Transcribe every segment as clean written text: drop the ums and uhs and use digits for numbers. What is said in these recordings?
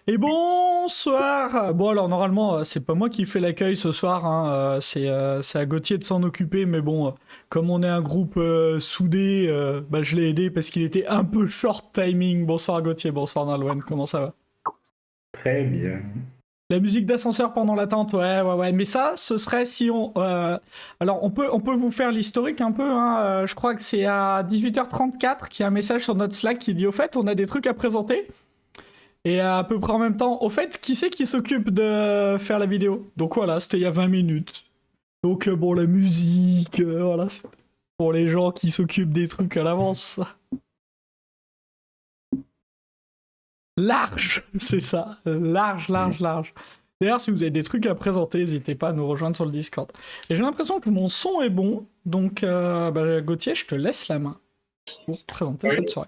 Et bonsoir. Bon alors normalement c'est pas moi qui fais l'accueil ce soir, hein, c'est à Gauthier de s'en occuper, mais bon comme on est un groupe soudé, bah, je l'ai aidé parce qu'il était un peu short timing. Bonsoir Gauthier, bonsoir Nalwen, comment ça va? Très bien. La musique d'ascenseur pendant l'attente, ouais, mais ça ce serait si on... Alors on peut vous faire l'historique un peu, hein, je crois que c'est à 18h34 qu'il y a un message sur notre Slack qui dit au fait on a des trucs à présenter. Et à peu près en même temps, au fait, qui c'est qui s'occupe de faire la vidéo? Donc voilà, c'était il y a 20 minutes. Donc bon, la musique, voilà, c'est pour les gens qui s'occupent des trucs à l'avance. Large, c'est ça. Large, large, large. D'ailleurs, si vous avez des trucs à présenter, n'hésitez pas à nous rejoindre sur le Discord. Et j'ai l'impression que mon son est bon, donc bah, Gauthier, je te laisse la main pour présenter Oui, cette soirée.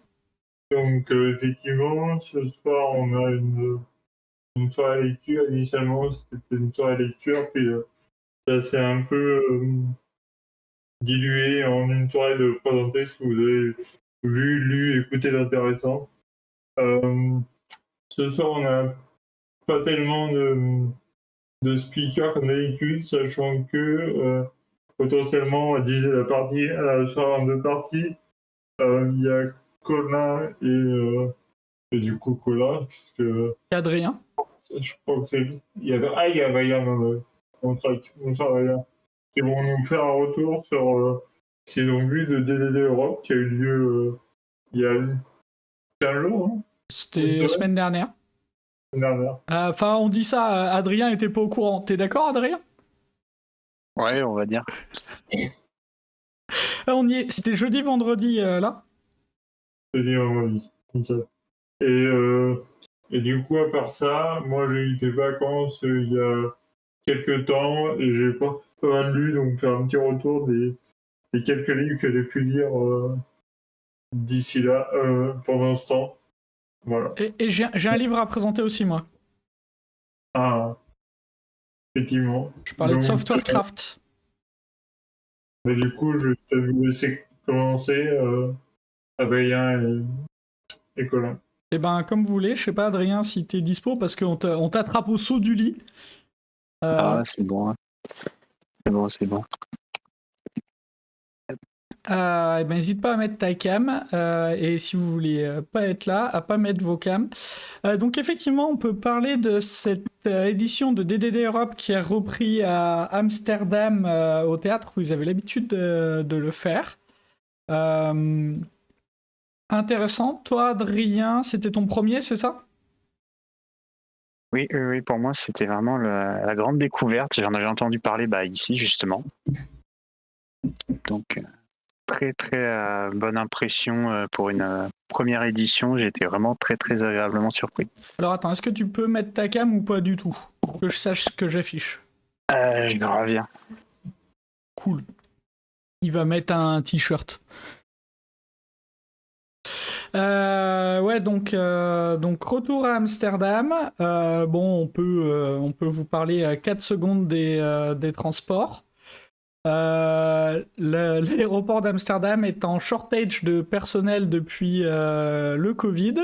donc effectivement, ce soir, on a une soirée lecture. Initialement, c'était une soirée lecture, puis ça s'est un peu dilué en une soirée de présenter ce que vous avez vu, lu, écouté d'intéressant. Ce soir, on n'a pas tellement de speakers comme d'habitude, sachant que potentiellement, à la soirée en deux parties, il y a Colin et du coup Colin, puisque Et Adrien? je crois que c'est lui. Il y a Vaillant dans le track. Bonsoir Vaillant. Ils vont nous faire un retour sur ce qu'ils ont vu de DDD Europe qui a eu lieu il y a 15 jours, hein, une C'était semaine dernière. semaine dernière. Enfin, on dit ça, Adrien était pas au courant. T'es d'accord, Adrien? Ouais, on va dire. On y est. C'était jeudi, vendredi, là. Vas-y, vendredi. Comme ça. Et du coup, à part ça, moi j'ai eu des vacances il y a quelques temps et j'ai pas mal lu, donc faire un petit retour des quelques livres que j'ai pu lire d'ici là, pendant ce temps. Voilà. Et j'ai un livre à présenter aussi, moi. Ah, effectivement. Je parlais de Donc, Software Craft. mais du coup, je vais peut-être vous laisser commencer, Adrien et Colin. Eh ben, comme vous voulez, je sais pas, Adrien, si t'es dispo, parce qu'on on t'attrape au saut du lit. Ah, c'est bon. Hein. C'est bon, c'est bon. Eh ben, n'hésite pas à mettre ta cam, et si vous voulez pas être là, à pas mettre vos cams. Donc effectivement, on peut parler de cette édition de DDD Europe qui a repris à Amsterdam, au théâtre où ils avaient l'habitude de le faire. Intéressant. Toi, Adrien, c'était ton premier, c'est ça? Oui, pour moi, c'était vraiment la grande découverte. J'en avais entendu parler ici, justement. Donc, très, très bonne impression pour une première édition. J'ai été vraiment très, très agréablement surpris. Alors attends, est-ce que tu peux mettre ta cam ou pas du tout? Que je sache ce que j'affiche. Je reviens. Cool. Il va mettre un t-shirt. Ouais, donc retour à Amsterdam. Bon, on peut vous parler 4 secondes des transports. L'aéroport d'Amsterdam est en shortage de personnel depuis le Covid.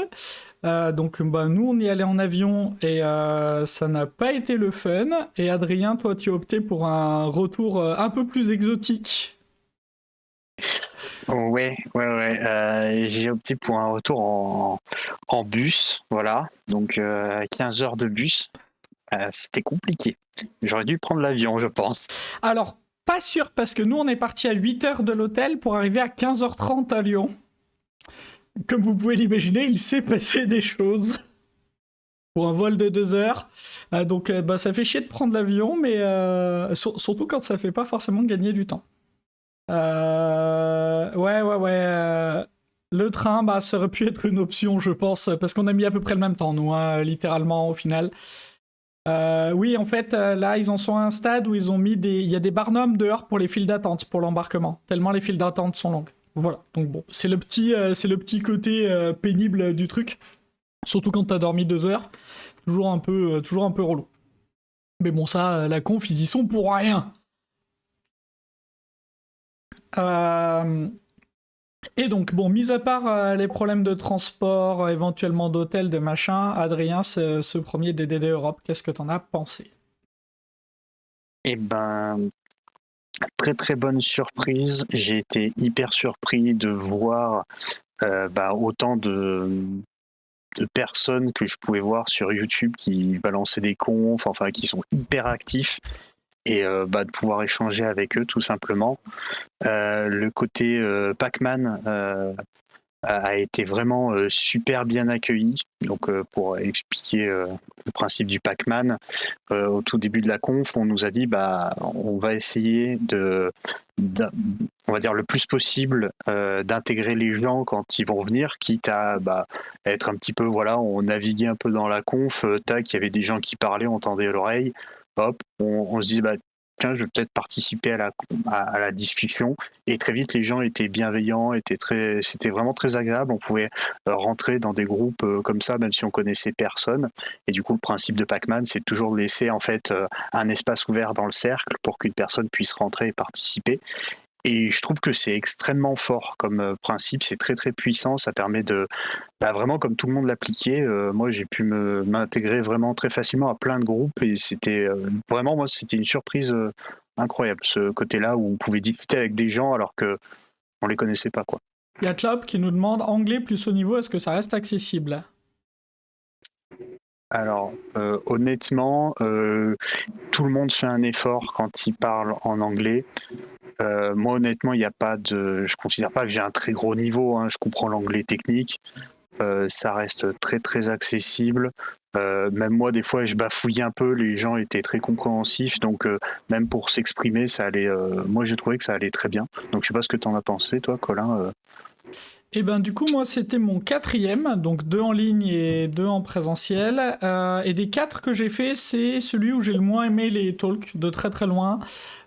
Donc nous on y allait en avion et ça n'a pas été le fun. Et Adrien, toi tu as opté pour un retour un peu plus exotique. Ouais. J'ai opté pour un retour en bus, voilà. Donc 15 heures de bus. C'était compliqué. J'aurais dû prendre l'avion, je pense. Alors, pas sûr, parce que nous on est parti à 8h de l'hôtel pour arriver à 15h30 à Lyon. Comme vous pouvez l'imaginer, il s'est passé des choses. Pour un vol de 2 heures. Donc ça fait chier de prendre l'avion, mais surtout quand ça fait pas forcément gagner du temps. Ouais. Le train, ça aurait pu être une option, je pense, parce qu'on a mis à peu près le même temps, nous, hein, littéralement, au final. Oui, en fait, là, ils en sont à un stade où ils ont mis il y a des barnums dehors pour les files d'attente, pour l'embarquement, tellement les files d'attente sont longues. Voilà, donc bon, c'est le petit côté pénible du truc. Surtout quand t'as dormi 2 heures, toujours un peu relou. Mais bon, ça, la conf, ils y sont pour rien. Et donc, bon, mis à part les problèmes de transport, éventuellement d'hôtel, de machin, Adrien, ce premier DDD Europe, qu'est-ce que t'en as pensé? Eh ben, très très bonne surprise. J'ai été hyper surpris de voir autant de personnes que je pouvais voir sur YouTube qui balançaient des confs, enfin qui sont hyper actifs et de pouvoir échanger avec eux tout simplement. Le côté Pac-Man a été vraiment super bien accueilli. Donc pour expliquer le principe du Pac-Man, au tout début de la conf, on nous a dit on va essayer on va dire le plus possible d'intégrer les gens quand ils vont venir, quitte à être un petit peu, voilà, on naviguait un peu dans la conf, tac, il y avait des gens qui parlaient, on tendait l'oreille, hop, on se dit tiens, je vais peut-être participer à la discussion. Et très vite, les gens étaient bienveillants, c'était vraiment très agréable. On pouvait rentrer dans des groupes comme ça, même si on connaissait personne. Et du coup, le principe de Pac-Man, c'est toujours de laisser en fait un espace ouvert dans le cercle pour qu'une personne puisse rentrer et participer. Et je trouve que c'est extrêmement fort comme principe, c'est très très puissant, ça permet de vraiment comme tout le monde l'appliquait, moi j'ai pu m'intégrer vraiment très facilement à plein de groupes et c'était vraiment, moi c'était une surprise incroyable, ce côté-là où on pouvait discuter avec des gens alors que on les connaissait pas, quoi. Il y a Tlop qui nous demande anglais plus haut niveau, est-ce que ça reste accessible? Alors honnêtement, tout le monde fait un effort quand il parle en anglais. Moi honnêtement, il n'y a pas de, je considère pas que j'ai un très gros niveau, hein. Je comprends l'anglais technique, ça reste très très accessible. Même moi des fois je bafouillais un peu, les gens étaient très compréhensifs, donc même pour s'exprimer ça allait. Moi j'ai trouvé que ça allait très bien. Donc je sais pas ce que tu en as pensé toi, Colin. Et ben du coup moi c'était mon 4e, donc 2 en ligne et 2 en présentiel. Et des 4 que j'ai fait, c'est celui où j'ai le moins aimé les talks de très très loin.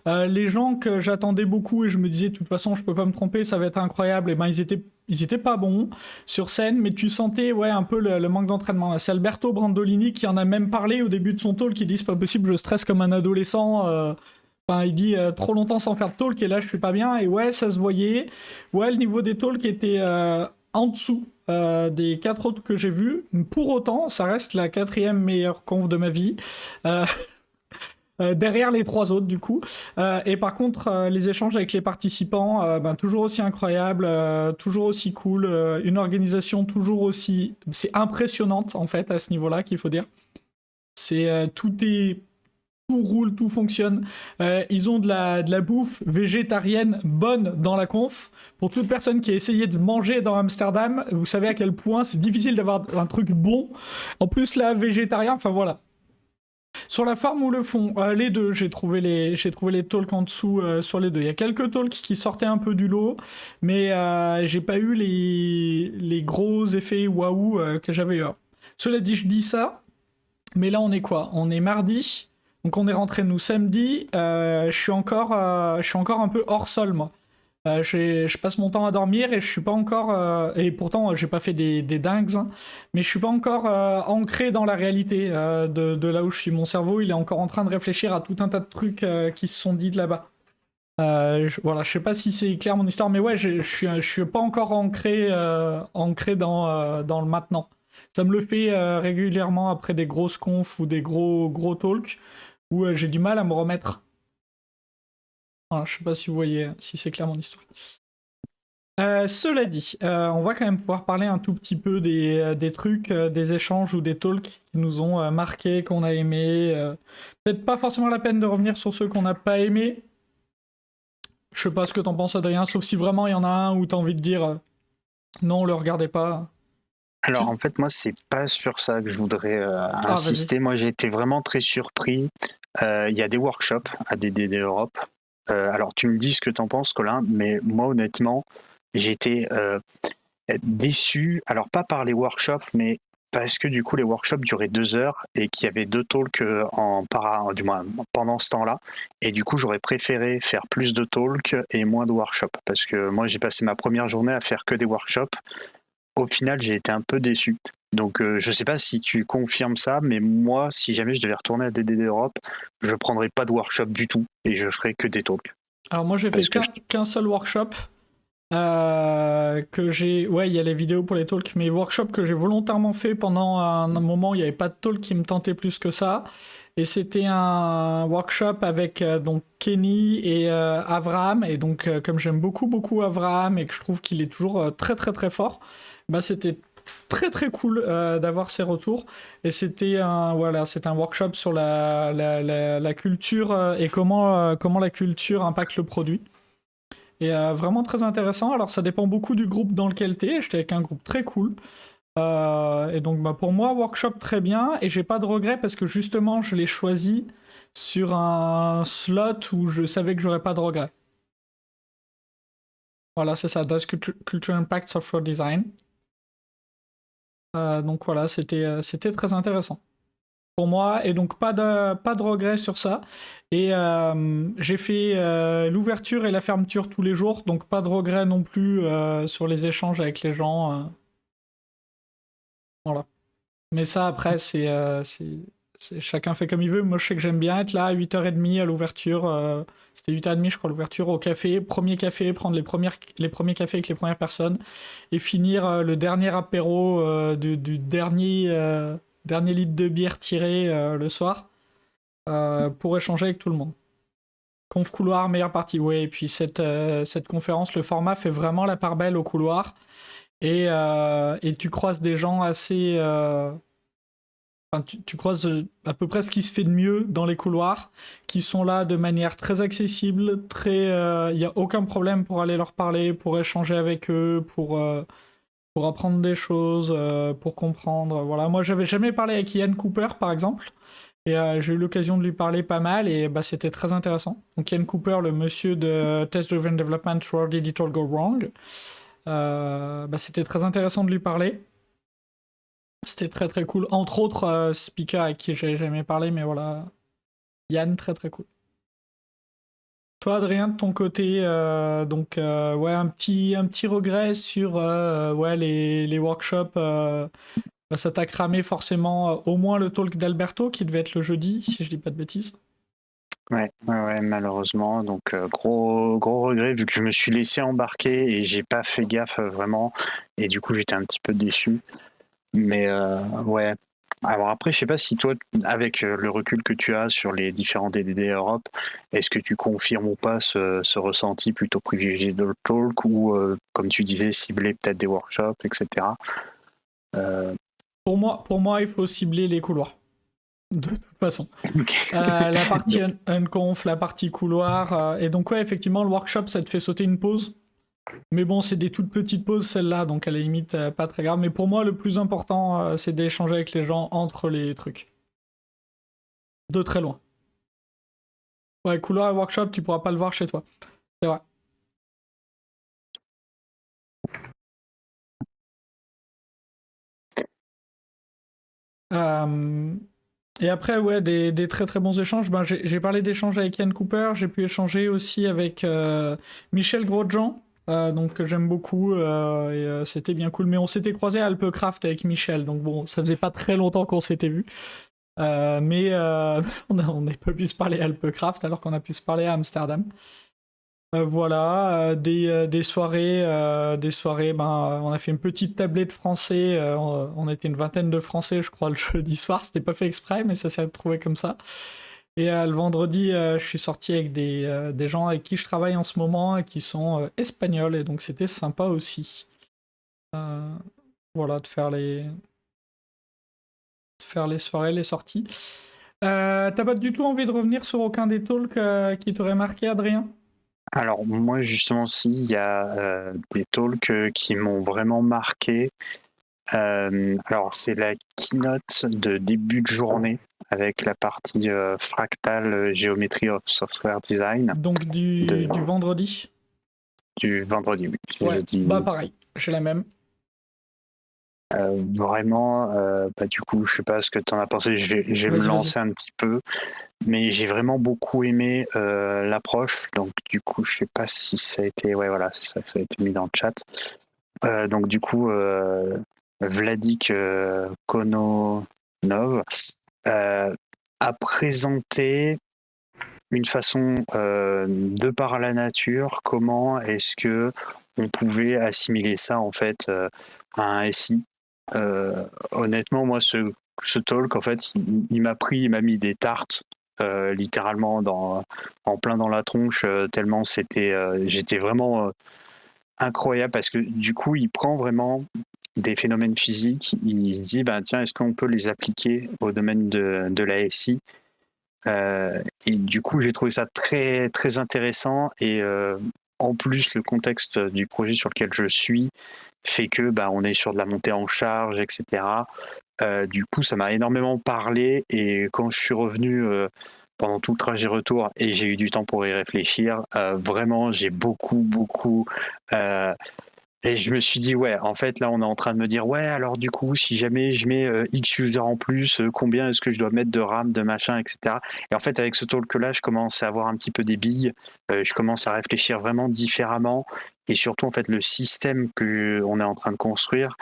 Les gens que j'attendais beaucoup et je me disais de toute façon je peux pas me tromper, ça va être incroyable, et ben ils étaient pas bons sur scène, mais tu sentais ouais un peu le manque d'entraînement. C'est Alberto Brandolini qui en a même parlé au début de son talk, qui dit c'est pas possible, je stresse comme un adolescent. Enfin, il dit trop longtemps sans faire de talk et là je suis pas bien, et ouais ça se voyait. Ouais, le niveau des talks était en dessous des 4 autres que j'ai vus. Pour autant, ça reste la 4e meilleure conf de ma vie. Euh, derrière les 3 autres du coup. Et par contre, les échanges avec les participants, toujours aussi incroyable, toujours aussi cool, une organisation toujours aussi... C'est impressionnante en fait à ce niveau-là qu'il faut dire. C'est tout roule, tout fonctionne. Ils ont de la bouffe végétarienne bonne dans la conf. Pour toute personne qui a essayé de manger dans Amsterdam, vous savez à quel point c'est difficile d'avoir un truc bon. En plus là, végétarien, enfin voilà. Sur la forme ou le fond, les deux, j'ai trouvé les talks en dessous sur les deux. Il y a quelques talks qui sortaient un peu du lot, mais j'ai pas eu les gros effets waouh que j'avais eu. Cela dit, je dis ça, mais là on est quoi? On est mardi, donc on est rentré nous samedi. Je suis encore un peu hors sol moi. Je passe mon temps à dormir et je suis pas encore et pourtant j'ai pas fait des dingues, hein, mais je suis pas encore ancré dans la réalité de là où je suis. Mon cerveau il est encore en train de réfléchir à tout un tas de trucs qui se sont dit de là-bas. Voilà, je sais pas si c'est clair mon histoire, mais ouais, je suis pas encore ancré dans le maintenant. Ça me le fait régulièrement après des grosses confs ou des gros talks où j'ai du mal à me remettre. Voilà, je sais pas si vous voyez, si c'est clair mon histoire. Cela dit, on va quand même pouvoir parler un tout petit peu des trucs, des échanges ou des talks qui nous ont marqués, qu'on a aimés. Peut-être pas forcément la peine de revenir sur ceux qu'on n'a pas aimés. Je sais pas ce que t'en penses, Adrien, sauf si vraiment il y en a un où t'as envie de dire non, le regardez pas. Alors en fait moi c'est pas sur ça que je voudrais insister. Moi j'ai été vraiment très surpris. Il y a des workshops à DDD Europe. Alors tu me dis ce que t'en penses, Colin, mais moi honnêtement j'ai été déçu. Alors pas par les workshops, mais parce que du coup les workshops duraient 2 heures et qu'il y avait 2 talks du moins pendant ce temps-là. Et du coup j'aurais préféré faire plus de talks et moins de workshops parce que moi j'ai passé ma première journée à faire que des workshops. Au final j'ai été un peu déçu. Donc je sais pas si tu confirmes ça, mais moi si jamais je devais retourner à DDD Europe, je prendrais pas de workshop du tout et je ferais que des talks. Alors moi j'ai fait qu'un seul workshop. que j'ai... Ouais, il y a les vidéos pour les talks, mais workshops que j'ai volontairement fait pendant un moment, il n'y avait pas de talk qui me tentait plus que ça. Et c'était un workshop avec donc Kenny et Avraham. Et donc, comme j'aime beaucoup Avraham et que je trouve qu'il est toujours très fort, bah c'était très cool d'avoir ses retours. Et c'était un workshop sur la culture et comment la culture impacte le produit. Et vraiment très intéressant. Alors ça dépend beaucoup du groupe dans lequel t'es. J'étais avec un groupe très cool. Et donc bah, pour moi, workshop très bien. Et j'ai pas de regrets parce que justement, je l'ai choisi sur un slot où je savais que j'aurais pas de regrets. Voilà, c'est ça. Does Culture Impact Software Design. Donc voilà, c'était très intéressant pour moi, et donc pas de regrets sur ça. Et j'ai fait l'ouverture et la fermeture tous les jours, donc pas de regrets non plus sur les échanges avec les gens. Voilà. Mais ça, après, chacun fait comme il veut. Moi, je sais que j'aime bien être là à 8h30 à l'ouverture. C'était 8h30, je crois, l'ouverture au café. Premier café, prendre les premiers cafés avec les premières personnes. Et finir le dernier apéro du dernier litre de bière tiré le soir. Pour échanger avec tout le monde. Conf couloir, meilleure partie. Ouais, et puis cette conférence, le format fait vraiment la part belle au couloir. Et tu croises des gens assez. Enfin, tu croises à peu près ce qui se fait de mieux dans les couloirs, qui sont là de manière très accessible, il n'y a aucun problème pour aller leur parler, pour échanger avec eux, pour apprendre des choses, pour comprendre. Voilà, moi j'avais jamais parlé avec Ian Cooper par exemple, et j'ai eu l'occasion de lui parler pas mal, et bah, c'était très intéressant. Donc Ian Cooper, le monsieur de Test Driven Development, Where Did It All Go Wrong, bah, c'était très intéressant de lui parler. C'était très cool. Entre autres speakers avec qui j'ai jamais parlé, mais voilà. Yann, très cool. Toi, Adrien, de ton côté, ouais, un petit regret sur ouais, les workshops. Bah, ça t'a cramé forcément au moins le talk d'Alberto qui devait être le jeudi, si je dis pas de bêtises. Ouais, malheureusement. Donc gros regret vu que je me suis laissé embarquer et j'ai pas fait gaffe vraiment. Et du coup, j'étais un petit peu déçu. Mais ouais. Alors après, je sais pas si toi, avec le recul que tu as sur les différents DDD Europe, est-ce que tu confirmes ou pas ce ressenti plutôt privilégié de talk ou, comme tu disais, cibler peut-être des workshops, etc. Pour moi, il faut cibler les couloirs. De toute façon. La partie unconf, la partie couloir. Et donc, ouais, effectivement, le workshop, ça te fait sauter une pause. Mais bon, c'est des toutes petites pauses, celles-là, donc à la limite, pas très grave. Mais pour moi, le plus important, c'est d'échanger avec les gens entre les trucs. De très loin. Ouais, couloir et workshop, tu pourras pas le voir chez toi. C'est vrai. Et après, ouais, des très bons échanges. Ben, j'ai parlé d'échanges avec Ian Cooper, j'ai pu échanger aussi avec Michel Grosjean, donc que j'aime beaucoup, et c'était bien cool. Mais on s'était croisé à Alpecraft avec Michel, donc bon, ça faisait pas très longtemps qu'on s'était vu. Mais on n'a pas pu se parler à Alpecraft alors qu'on a pu se parler à Amsterdam. Voilà, des soirées, ben, on a fait une petite tablette français, on était une vingtaine de Français, je crois, le jeudi soir, c'était pas fait exprès, mais ça s'est retrouvé comme ça. Et le vendredi, je suis sorti avec des gens avec qui je travaille en ce moment et qui sont espagnols, et donc c'était sympa aussi. Voilà, de faire les soirées, les sorties. T'as pas du tout envie de revenir sur aucun des talks qui t'aurait marqué, Adrien? Alors moi justement, si, il y a des talks qui m'ont vraiment marqué. Alors c'est la keynote de début de journée avec la partie fractale Geometry of Software Design. Donc du vendredi? Du vendredi, oui. Ouais, bah pareil, j'ai la même. Vraiment, bah, du coup, je sais pas ce que tu en as pensé, je vais me lancer un petit peu, mais j'ai vraiment beaucoup aimé l'approche, donc du coup, je sais pas si ça a été, ouais, voilà, c'est ça, ça a été mis dans le chat. Donc du coup, Vladik Kononov a présenté une façon de par la nature, comment est-ce que on pouvait assimiler ça en fait à un SI. Honnêtement, moi, ce talk, en fait, il m'a mis des tartes littéralement en plein dans la tronche, tellement j'étais vraiment incroyable parce que du coup, il prend vraiment des phénomènes physiques, il se dit, ben, tiens, est-ce qu'on peut les appliquer au domaine de la SI? Et du coup, j'ai trouvé ça très, très intéressant. Et en plus, le contexte du projet sur lequel je suis fait que bah, on est sur de la montée en charge, etc. Du coup, ça m'a énormément parlé. Et quand je suis revenu pendant tout le trajet retour et j'ai eu du temps pour y réfléchir, vraiment, j'ai beaucoup et je me suis dit, ouais, en fait, là, on est en train de me dire, ouais, alors du coup, si jamais je mets X users en plus, combien est-ce que je dois mettre de RAM, de machin, etc. Et en fait, avec ce talk-là, je commence à avoir un petit peu des billes, je commence à réfléchir vraiment différemment, et surtout, en fait, le système qu'on est en train de construire,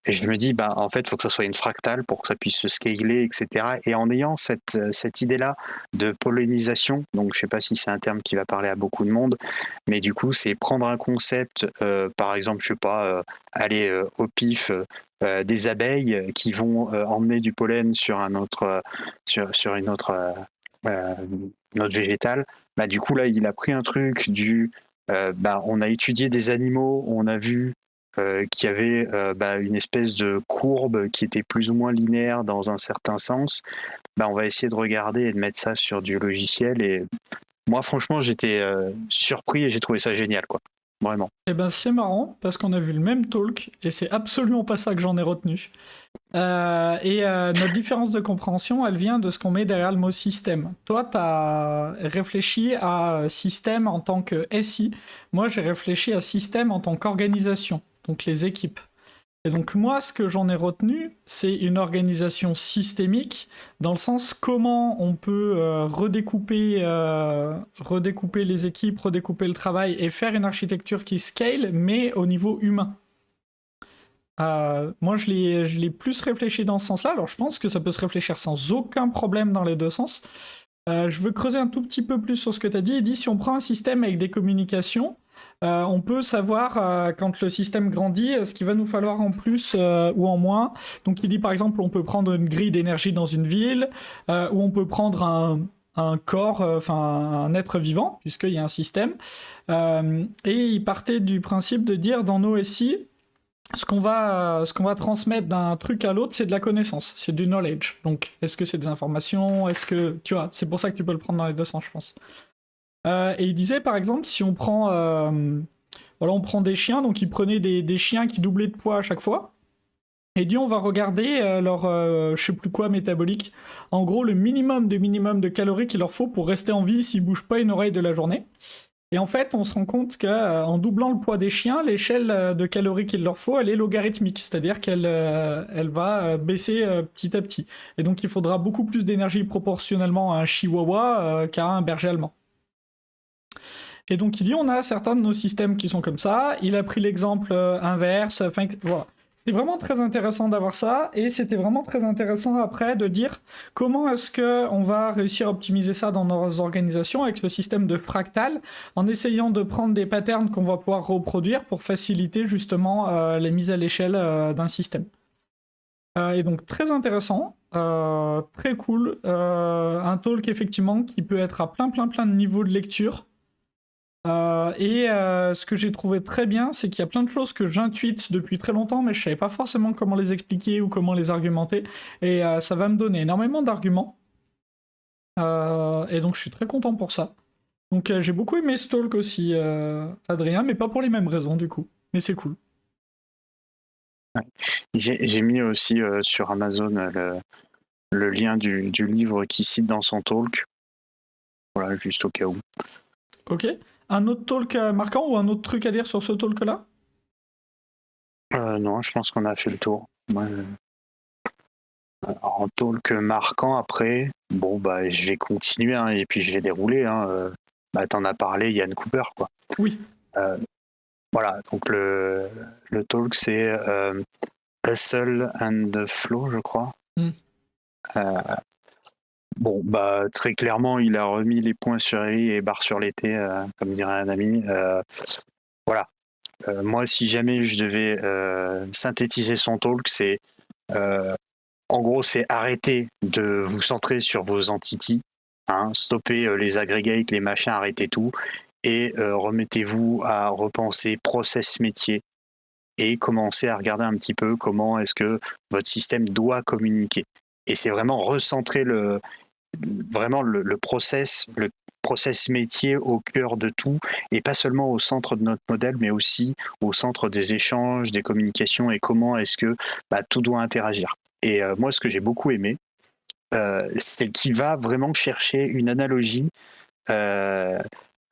et je me dis, bah, en fait, il faut que ça soit une fractale pour que ça puisse se scaler, etc. Et en ayant cette idée-là de pollinisation, donc je ne sais pas si c'est un terme qui va parler à beaucoup de monde, mais du coup, c'est prendre un concept, par exemple, je ne sais pas, aller au pif, des abeilles qui vont emmener du pollen sur un autre, sur une autre végétale. Bah, du coup, là, il a pris un truc bah, on a étudié des animaux, on a vu qu'il y avait bah, une espèce de courbe qui était plus ou moins linéaire dans un certain sens. Bah, on va essayer de regarder et de mettre ça sur du logiciel. Et moi, franchement, j'étais surpris et j'ai trouvé ça génial, quoi. Vraiment. Eh ben c'est marrant parce qu'on a vu le même talk et c'est absolument pas ça que j'en ai retenu. Notre différence de compréhension, elle vient de ce qu'on met derrière le mot système. Toi, tu as réfléchi à système en tant que SI. Moi, j'ai réfléchi à système en tant qu'organisation, donc les équipes. Et donc moi, ce que j'en ai retenu, c'est une organisation systémique, dans le sens comment on peut redécouper les équipes, redécouper le travail et faire une architecture qui scale, mais au niveau humain. Moi, je l'ai plus réfléchi dans ce sens-là. Alors, je pense que ça peut se réfléchir sans aucun problème dans les deux sens. Je veux creuser un tout petit peu plus sur ce que tu as dit. Il dit, si on prend un système avec des communications, on peut savoir quand le système grandit ce qu'il va nous falloir en plus ou en moins. Donc il dit par exemple on peut prendre une grille d'énergie dans une ville ou on peut prendre un corps, un être vivant puisqu'il y a un système. Et il partait du principe de dire dans nos SI, ce qu'on va transmettre d'un truc à l'autre, c'est de la connaissance, c'est du knowledge. Donc est-ce que c'est des informations, est-ce que tu vois, c'est pour ça que tu peux le prendre dans les deux sens, je pense. Et il disait par exemple si on prend on prend des chiens, donc il prenait des chiens qui doublaient de poids à chaque fois, et il dit on va regarder leur je sais plus quoi métabolique, en gros le minimum de calories qu'il leur faut pour rester en vie s'ils bougent pas une oreille de la journée. Et en fait on se rend compte qu'en doublant le poids des chiens, l'échelle de calories qu'il leur faut elle est logarithmique, c'est-à-dire qu'elle elle va baisser petit à petit, et donc il faudra beaucoup plus d'énergie proportionnellement à un chihuahua qu'à un berger allemand. Et donc il dit on a certains de nos systèmes qui sont comme ça, il a pris l'exemple inverse, enfin voilà. C'était vraiment très intéressant d'avoir ça, et c'était vraiment très intéressant après de dire comment est-ce qu'on va réussir à optimiser ça dans nos organisations avec le système de fractal, en essayant de prendre des patterns qu'on va pouvoir reproduire pour faciliter justement les mises à l'échelle d'un système. Et donc très intéressant, très cool, un talk effectivement qui peut être à plein de niveaux de lecture. Ce que j'ai trouvé très bien, c'est qu'il y a plein de choses que j'intuite depuis très longtemps, mais je savais pas forcément comment les expliquer ou comment les argumenter. Et ça va me donner énormément d'arguments. Et donc je suis très content pour ça. Donc j'ai beaucoup aimé ce talk aussi, Adrien, mais pas pour les mêmes raisons du coup. Mais c'est cool. J'ai mis aussi sur Amazon le lien du livre qu'il cite dans son talk. Voilà, juste au cas où. Ok. Un autre talk marquant ou un autre truc à dire sur ce talk-là ? Non, je pense qu'on a fait le tour. Moi, en talk marquant après, bon bah je vais continuer hein, et puis je vais dérouler. Hein, t'en as parlé, Yann Cooper quoi. Oui. Voilà, donc le talk c'est Hustle and the Flow, je crois. Bon, bah très clairement, il a remis les points sur les i et barres sur les t, comme dirait un ami. Voilà. moi, si jamais je devais synthétiser son talk, c'est en gros, c'est arrêter de vous centrer sur vos entities, hein, stopper les aggregates, les machins, arrêtez tout, et remettez-vous à repenser process métier et commencer à regarder un petit peu comment est-ce que votre système doit communiquer. Et c'est vraiment recentrer le process métier au cœur de tout, et pas seulement au centre de notre modèle, mais aussi au centre des échanges, des communications, et comment est-ce que tout doit interagir. Et moi, ce que j'ai beaucoup aimé, c'est qu'il va vraiment chercher une analogie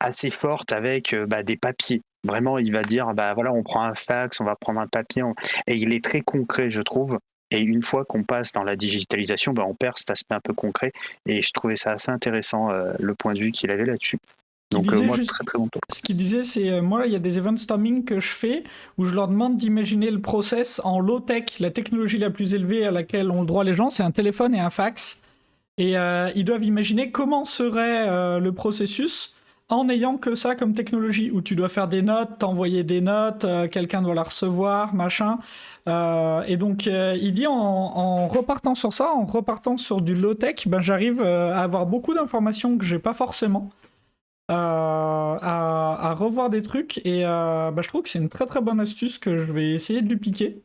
assez forte avec des papiers. Vraiment, il va dire, voilà, on prend un fax, on va prendre un papier, et il est très concret, je trouve. Et une fois qu'on passe dans la digitalisation, on perd cet aspect un peu concret. Et je trouvais ça assez intéressant, le point de vue qu'il avait là-dessus. Donc moi, très très bon talk. Ce qu'il disait, c'est moi, il y a des event storming que je fais où je leur demande d'imaginer le process en low-tech. La technologie la plus élevée à laquelle ont le droit les gens, c'est un téléphone et un fax. Et ils doivent imaginer comment serait le processus en n'ayant que ça comme technologie, où tu dois faire des notes, t'envoyer des notes, quelqu'un doit la recevoir, machin. Et donc, il dit en repartant sur ça, en repartant sur du low-tech, j'arrive à avoir beaucoup d'informations que j'ai pas forcément. À revoir des trucs, et je trouve que c'est une très très bonne astuce que je vais essayer de lui piquer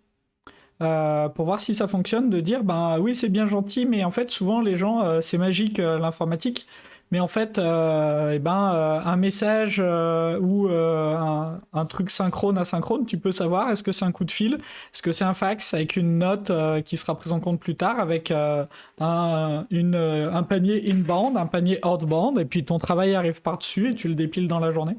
pour voir si ça fonctionne, de dire oui, c'est bien gentil, mais en fait souvent les gens c'est magique l'informatique, mais en fait un message ou un truc synchrone asynchrone, tu peux savoir est-ce que c'est un coup de fil, est-ce que c'est un fax avec une note qui sera prise en compte plus tard avec un panier inbound, un panier outbound, et puis ton travail arrive par-dessus et tu le dépiles dans la journée.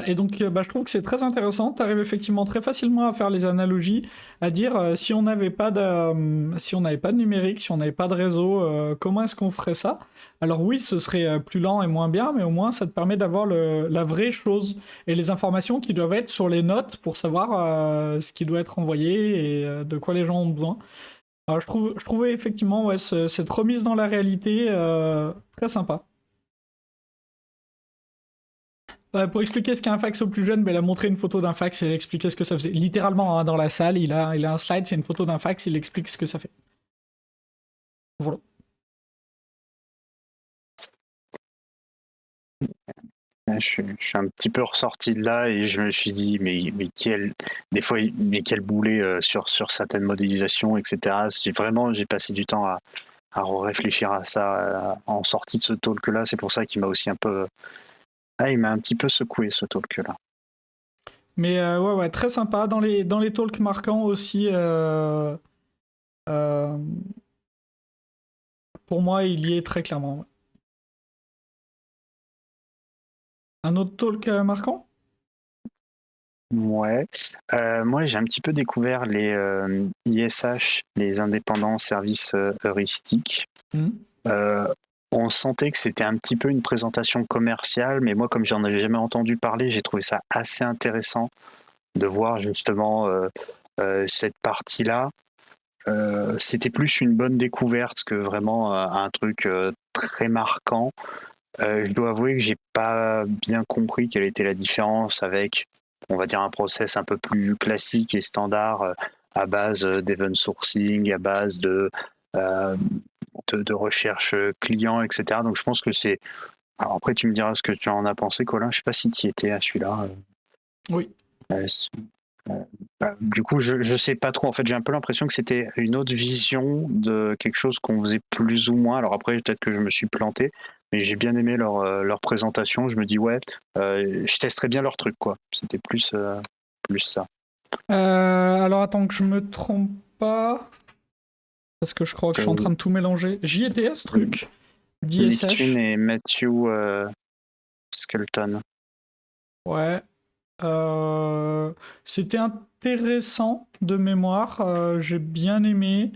Et donc je trouve que c'est très intéressant, tu arrives effectivement très facilement à faire les analogies, à dire si on n'avait pas de numérique, si on n'avait pas de réseau, comment est-ce qu'on ferait ça? Alors oui, ce serait plus lent et moins bien, mais au moins ça te permet d'avoir la vraie chose et les informations qui doivent être sur les notes pour savoir ce qui doit être envoyé et de quoi les gens ont besoin. Alors je trouvais effectivement cette remise dans la réalité très sympa. Pour expliquer ce qu'est un fax aux plus jeunes, il a montré une photo d'un fax et il a expliqué ce que ça faisait. Littéralement, dans la salle, il a un slide, c'est une photo d'un fax, il explique ce que ça fait. Voilà. Je suis un petit peu ressorti de là et je me suis dit, mais quel boulet sur certaines modélisations, etc. J'ai passé du temps à réfléchir à ça en sortie de ce talk-là. C'est pour ça qu'il m'a aussi un peu... il m'a un petit peu secoué ce talk-là. Mais ouais, très sympa. Dans les talks marquants aussi, pour moi, il y est très clairement. Un autre talk marquant ? Ouais. Moi, j'ai un petit peu découvert les ISH, les indépendants services heuristiques. On sentait que c'était un petit peu une présentation commerciale, mais moi, comme j'en avais jamais entendu parler, j'ai trouvé ça assez intéressant de voir justement cette partie-là. C'était plus une bonne découverte que vraiment un truc très marquant. Je dois avouer que j'ai pas bien compris quelle était la différence avec, on va dire, un process un peu plus classique et standard à base d'event sourcing, à base de recherche client, etc. Donc je pense que c'est... Alors après, tu me diras ce que tu en as pensé, Colin. Je sais pas si tu y étais à celui-là. Oui. Du coup, je sais pas trop. En fait, j'ai un peu l'impression que c'était une autre vision de quelque chose qu'on faisait plus ou moins. Alors après, peut-être que je me suis planté, mais j'ai bien aimé leur présentation. Je me dis, ouais, je testerais bien leur truc, quoi. C'était plus ça. Alors attends que je me trompe pas, parce que je crois que je suis en train de tout mélanger. J'y étais à ce truc d'ISH. Nick et Matthew Skelton. Ouais. C'était intéressant de mémoire, j'ai bien aimé.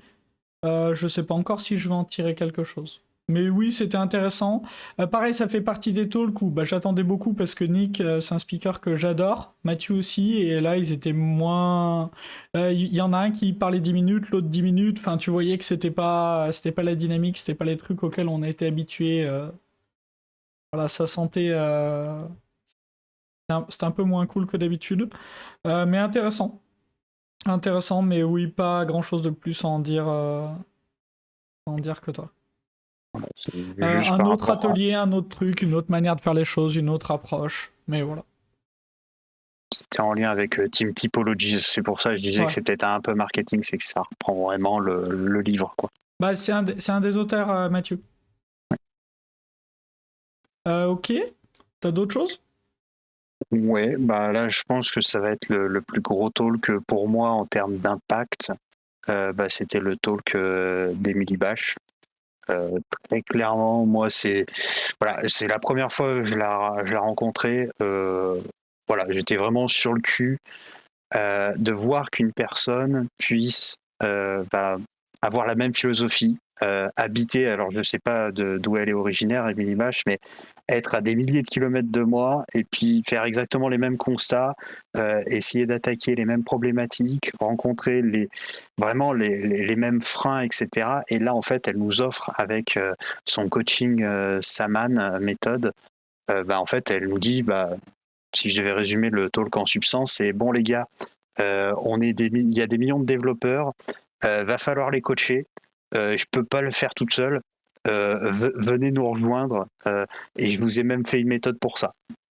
Je sais pas encore si je vais en tirer quelque chose. Mais oui, c'était intéressant. Pareil, ça fait partie des talks où j'attendais beaucoup parce que Nick, c'est un speaker que j'adore. Matthew aussi, et là, ils étaient moins... Il y en a un qui parlait 10 minutes, l'autre 10 minutes. Enfin, tu voyais que c'était pas la dynamique, c'était pas les trucs auxquels on a été habitués. Voilà, ça sentait... C'était un peu moins cool que d'habitude. Mais intéressant. Intéressant, mais oui, pas grand-chose de plus à en dire que toi. Juste Un par autre rapport à- atelier, un autre truc, une autre manière de faire les choses, une autre approche. Mais voilà. C'était en lien avec Team Typology, c'est pour ça que je disais Ouais. que c'est peut-être un peu marketing, c'est que ça reprend vraiment le livre, quoi. Bah, c'est un des auteurs, Mathieu. Ok. T'as d'autres choses? Ouais, bah là, je pense que ça va être le plus gros talk pour moi en termes d'impact. Bah, c'était le talk d'Emily Bash. Très clairement, moi, c'est la première fois que je la rencontrais. Voilà, j'étais vraiment sur le cul de voir qu'une personne puisse bah, avoir la même philosophie, habiter, alors je ne sais pas d'où elle est originaire, Emily Bash, mais être à des milliers de kilomètres de moi et puis faire exactement les mêmes constats, essayer d'attaquer les mêmes problématiques, rencontrer vraiment les mêmes freins, etc. Et là, en fait, elle nous offre avec son coaching Saman méthode, bah, en fait, elle nous dit, bah, si je devais résumer le talk en substance, c'est bon les gars, il y a des millions de développeurs, va falloir les coacher. Je peux pas le faire toute seule. Venez nous rejoindre et je vous ai même fait une méthode pour ça.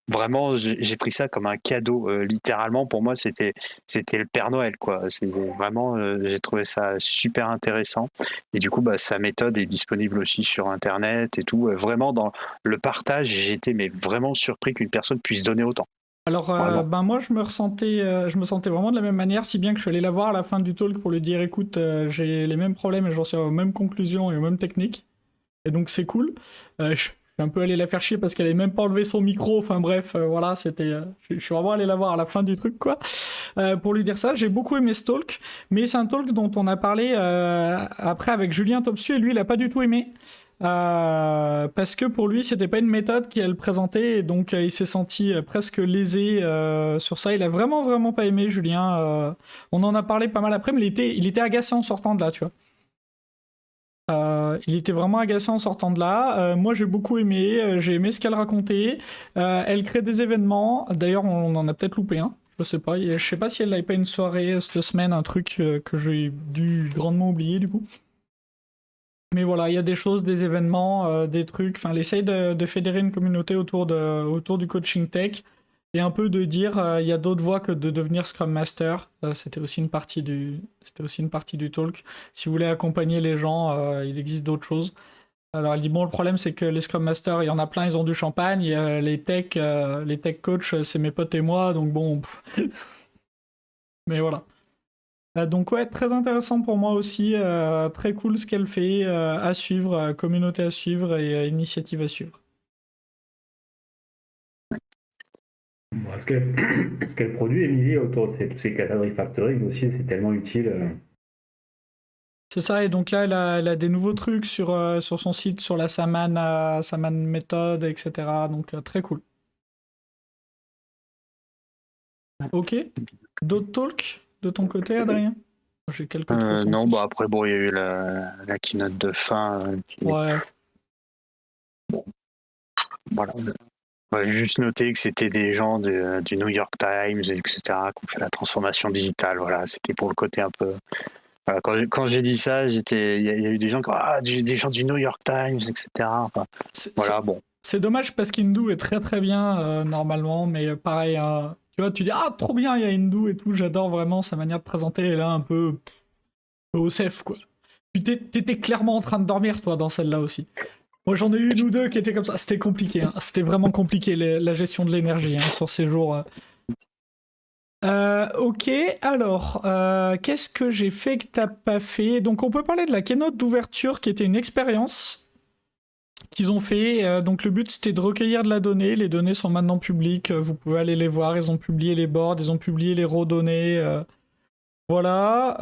Vraiment, j'ai pris ça comme un cadeau. Littéralement, pour moi, c'était le Père Noël, quoi. C'est vraiment, j'ai trouvé ça super intéressant. Et du coup, bah, sa méthode est disponible aussi sur Internet et tout. Vraiment, dans le partage, j'ai été mais vraiment surpris qu'une personne puisse donner autant. Alors, Vraiment. ben moi, je me sentais vraiment de la même manière, si bien que je suis allé la voir à la fin du talk pour lui dire, écoute, j'ai les mêmes problèmes et j'en suis aux mêmes conclusions et aux mêmes techniques. Et donc, c'est cool. Je suis un peu allé la faire chier parce qu'elle avait même pas enlevé son micro. Enfin bref, voilà, je suis vraiment allé la voir à la fin du truc, quoi. Pour lui dire ça, j'ai beaucoup aimé ce talk, mais c'est un talk dont on a parlé après avec Julien Topsu et lui, il a pas du tout aimé. Parce que pour lui, c'était pas une méthode qu'elle présentait, et donc il s'est senti presque lésé sur ça. Il a vraiment, vraiment pas aimé, Julien. On en a parlé pas mal après, mais il était agacé en sortant de là, tu vois. Il était vraiment agacé en sortant de là. Moi, j'ai aimé ce qu'elle racontait. Elle crée des événements. D'ailleurs, on en a peut-être loupé un. Je sais pas. Je sais pas si elle n'avait pas une soirée cette semaine, un truc que j'ai dû grandement oublier du coup. Mais voilà, il y a des choses, des événements, des trucs. Enfin, elle essaye de fédérer une communauté autour du coaching tech et un peu de dire il y a d'autres voies que de devenir Scrum Master. C'était aussi une partie du talk. Si vous voulez accompagner les gens, il existe d'autres choses. Alors elle dit bon, le problème c'est que les Scrum Masters, il y en a plein, ils ont du champagne. Et, les tech coachs, c'est mes potes et moi, donc bon. Mais voilà. Donc ouais, très intéressant pour moi aussi, très cool ce qu'elle fait, à suivre, communauté à suivre et initiative à suivre. Bon, ce qu'elle produit, Emily, autour de tous ces cadres refactoring aussi, c'est tellement utile. C'est ça, et donc là elle a des nouveaux trucs sur son site, sur la Saman méthode, etc. Donc très cool. Ok. D'autres talks de ton côté, Adrien? J'ai quelques trucs. Non, bah après, bon, il y a eu la keynote de fin. Ouais. Voilà. J'ai juste noté que c'était des gens du New York Times, etc., qui ont fait la transformation digitale. Voilà, c'était pour le côté un peu. Voilà, quand j'ai dit ça, il y a eu des gens des gens du New York Times, etc. Enfin, voilà, bon. C'est dommage parce qu'Hindou est très très bien normalement, mais pareil, tu vois, tu dis ah trop bien, il y a Hindou et tout, j'adore vraiment sa manière de présenter, et là un peu OSF quoi. Tu t'étais clairement en train de dormir toi dans celle-là aussi. Moi j'en ai eu une ou deux qui étaient comme ça, c'était compliqué, hein. C'était vraiment compliqué la gestion de l'énergie sur ces jours. Ok, alors, qu'est-ce que j'ai fait que t'as pas fait? Donc on peut parler de la keynote d'ouverture qui était une expérience qu'ils ont fait. Donc le but c'était de recueillir de la donnée. Les données sont maintenant publiques. Vous pouvez aller les voir. Ils ont publié les boards, ils ont publié les raw données. Voilà.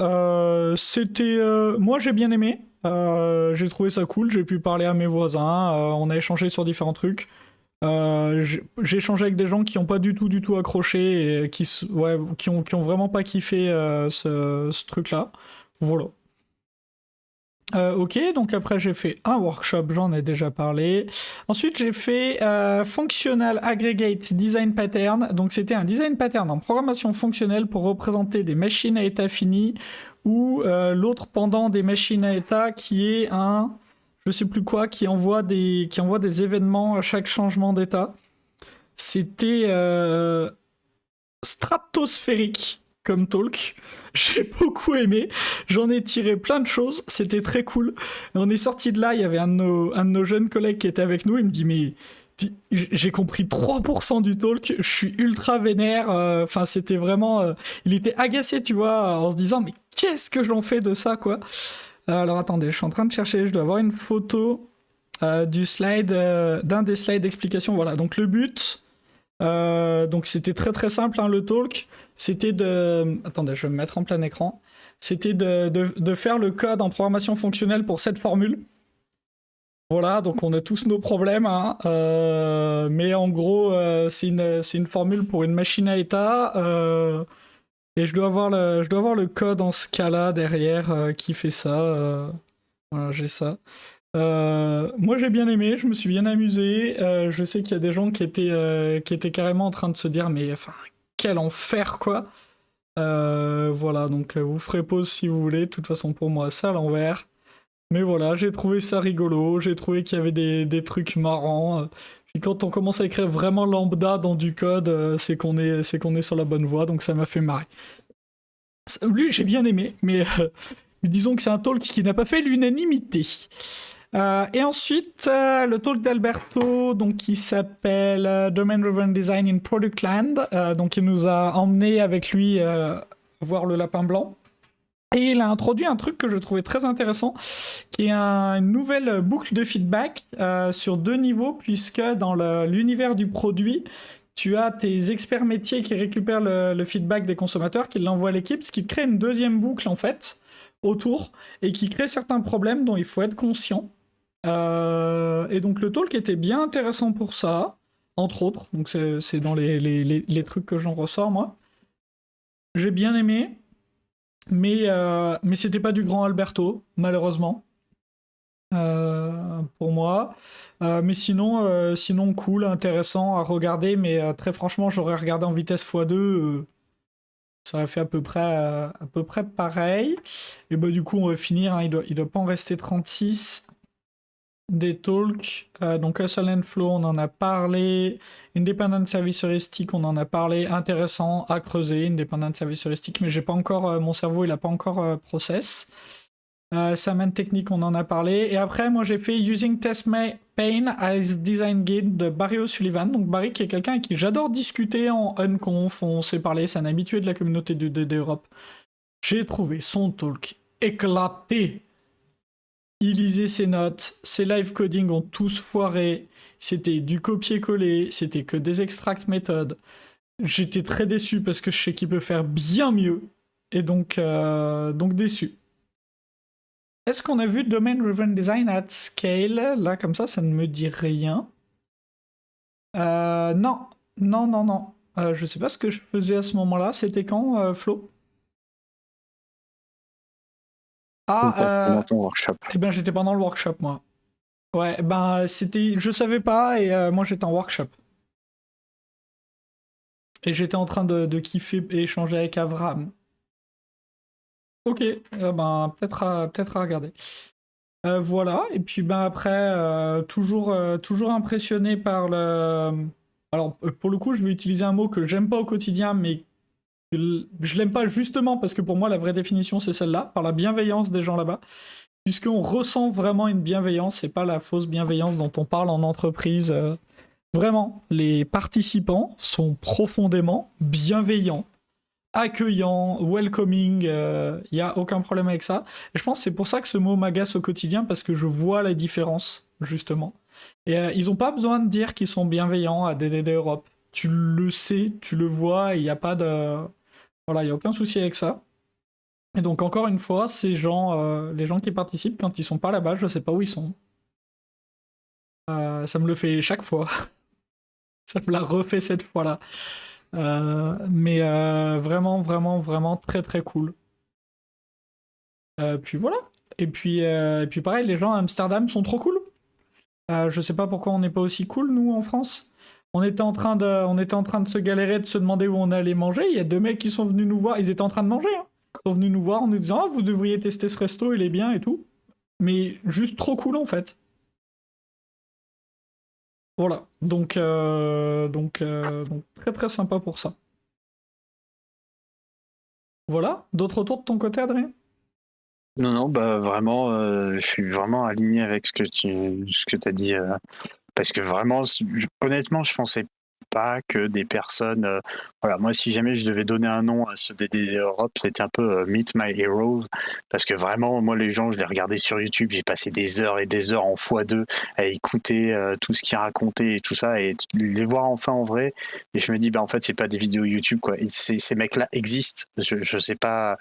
Moi j'ai bien aimé. J'ai trouvé ça cool. J'ai pu parler à mes voisins. On a échangé sur différents trucs. J'ai échangé avec des gens qui n'ont pas du tout accroché et qui ont vraiment pas kiffé ce truc-là. Voilà. Ok, donc après j'ai fait un workshop, j'en ai déjà parlé. Ensuite j'ai fait Functional Aggregate Design Pattern. Donc c'était un design pattern en programmation fonctionnelle pour représenter des machines à état fini ou l'autre pendant des machines à état qui est un, je sais plus quoi, qui envoie des événements à chaque changement d'état. C'était stratosphérique comme talk. J'ai beaucoup aimé. J'en ai tiré plein de choses. C'était très cool. Et on est sorti de là. Il y avait un de nos jeunes collègues qui était avec nous. Il me dit, mais j'ai compris 3% du talk. Je suis ultra vénère. Enfin, c'était vraiment... il était agacé, tu vois, en se disant, mais qu'est-ce que j'en fais de ça, quoi. Alors, attendez, je suis en train de chercher. Je dois avoir une photo du slide, d'un des slides d'explication. Voilà, donc le but... donc c'était très très simple, hein, le talk. C'était de... Attendez, je vais me mettre en plein écran. C'était de faire le code en programmation fonctionnelle pour cette formule. Voilà, donc on a tous nos problèmes, hein, mais en gros, c'est une formule pour une machine à état, et je dois avoir le code en Scala derrière qui fait ça. Voilà, j'ai ça. Moi j'ai bien aimé, je me suis bien amusé. Je sais qu'il y a des gens qui étaient carrément en train de se dire mais enfin quel enfer quoi. Voilà, donc vous ferez pause si vous voulez. De toute façon pour moi c'est à l'envers. Mais voilà, j'ai trouvé ça rigolo, j'ai trouvé qu'il y avait des trucs marrants. Puis quand on commence à écrire vraiment lambda dans du code, c'est qu'on est sur la bonne voie, donc ça m'a fait marrer. Lui j'ai bien aimé, mais disons que c'est un talk qui n'a pas fait l'unanimité. Et ensuite, le talk d'Alberto, donc qui s'appelle Domain Driven Design in Product Land. Donc il nous a emmené avec lui voir le lapin blanc. Et il a introduit un truc que je trouvais très intéressant, qui est une nouvelle boucle de feedback sur 2 niveaux, puisque dans l'univers du produit, tu as tes experts métiers qui récupèrent le feedback des consommateurs, qui l'envoient à l'équipe, ce qui crée une deuxième boucle en fait autour et qui crée certains problèmes dont il faut être conscient. Et donc le talk était bien intéressant pour ça, entre autres. Donc c'est dans les trucs que j'en ressors moi. J'ai bien aimé, mais c'était pas du grand Alberto, malheureusement. Pour moi. Mais sinon cool, intéressant à regarder, mais très franchement j'aurais regardé en vitesse x2. Ça aurait fait à peu près pareil. Et bah du coup on va finir, hein, il doit pas en rester 36 des talks. Donc Hustle and Flow on en a parlé, Independent Service Heuristic on en a parlé, intéressant à creuser, Independent Service Heuristic, mais j'ai pas encore, mon cerveau il a pas encore process. Summon Technique on en a parlé, et après moi j'ai fait Using Test Pain as Design Guide de Barry O'Sullivan. Donc Barry qui est quelqu'un avec qui j'adore discuter en unconf, on s'est parlé, c'est un habitué de la communauté de DD Europe. J'ai trouvé son talk éclaté. Il lisait ses notes, ses live coding ont tous foiré, c'était du copier-coller, c'était que des extract méthodes. J'étais très déçu parce que je sais qu'il peut faire bien mieux, et donc déçu. Est-ce qu'on a vu Domain Driven Design at Scale? Là, comme ça ne me dit rien. Non. Je sais pas ce que je faisais à ce moment-là. C'était quand, Flo? Pendant ton workshop. Eh ben, j'étais pendant le workshop, moi. Ouais, ben, je savais pas, et moi, j'étais en workshop. Et j'étais en train de kiffer et échanger avec Avram. Ok, ben, peut-être à regarder. Voilà, et puis ben après, toujours impressionné par le... Alors, pour le coup, je vais utiliser un mot que j'aime pas au quotidien, mais je l'aime pas justement parce que pour moi, la vraie définition, c'est celle-là, par la bienveillance des gens là-bas, puisqu'on ressent vraiment une bienveillance, et pas la fausse bienveillance dont on parle en entreprise. Vraiment, les participants sont profondément bienveillants, accueillant, welcoming, il n'y a aucun problème avec ça. Et je pense que c'est pour ça que ce mot m'agace au quotidien, parce que je vois la différence, justement. Et ils n'ont pas besoin de dire qu'ils sont bienveillants à DDD Europe. Tu le sais, tu le vois, il n'y a pas de... Voilà, il n'y a aucun souci avec ça. Et donc, encore une fois, ces gens, les gens qui participent, quand ils sont pas là-bas, je sais pas où ils sont. Ça me le fait chaque fois. Ça me l'a refait cette fois-là. Mais vraiment très très cool. Puis voilà. Et puis pareil, les gens à Amsterdam sont trop cool. Je sais pas pourquoi on n'est pas aussi cool, nous, en France. On était en train de se galérer, de se demander où on allait manger. Il y a 2 mecs qui sont venus nous voir. Ils étaient en train de manger. Hein. Ils sont venus nous voir en nous disant « Ah, vous devriez tester ce resto, il est bien et tout. » Mais juste trop cool, en fait. Voilà. Donc très très sympa pour ça. Voilà. D'autres retours de ton côté, Adrien? Non, bah vraiment, je suis vraiment aligné avec ce que tu as dit. Parce que vraiment, honnêtement, je pensais pas que des personnes. Voilà, moi, si jamais je devais donner un nom à ce DD Europe, c'était un peu Meet My Heroes. Parce que vraiment, moi, les gens, je les regardais sur YouTube, j'ai passé des heures et des heures en x2 à écouter tout ce qu'ils racontaient et tout ça, et les voir enfin en vrai. Et je me dis, bah, en fait, c'est pas des vidéos YouTube, quoi. Et ces mecs-là existent. Je sais pas.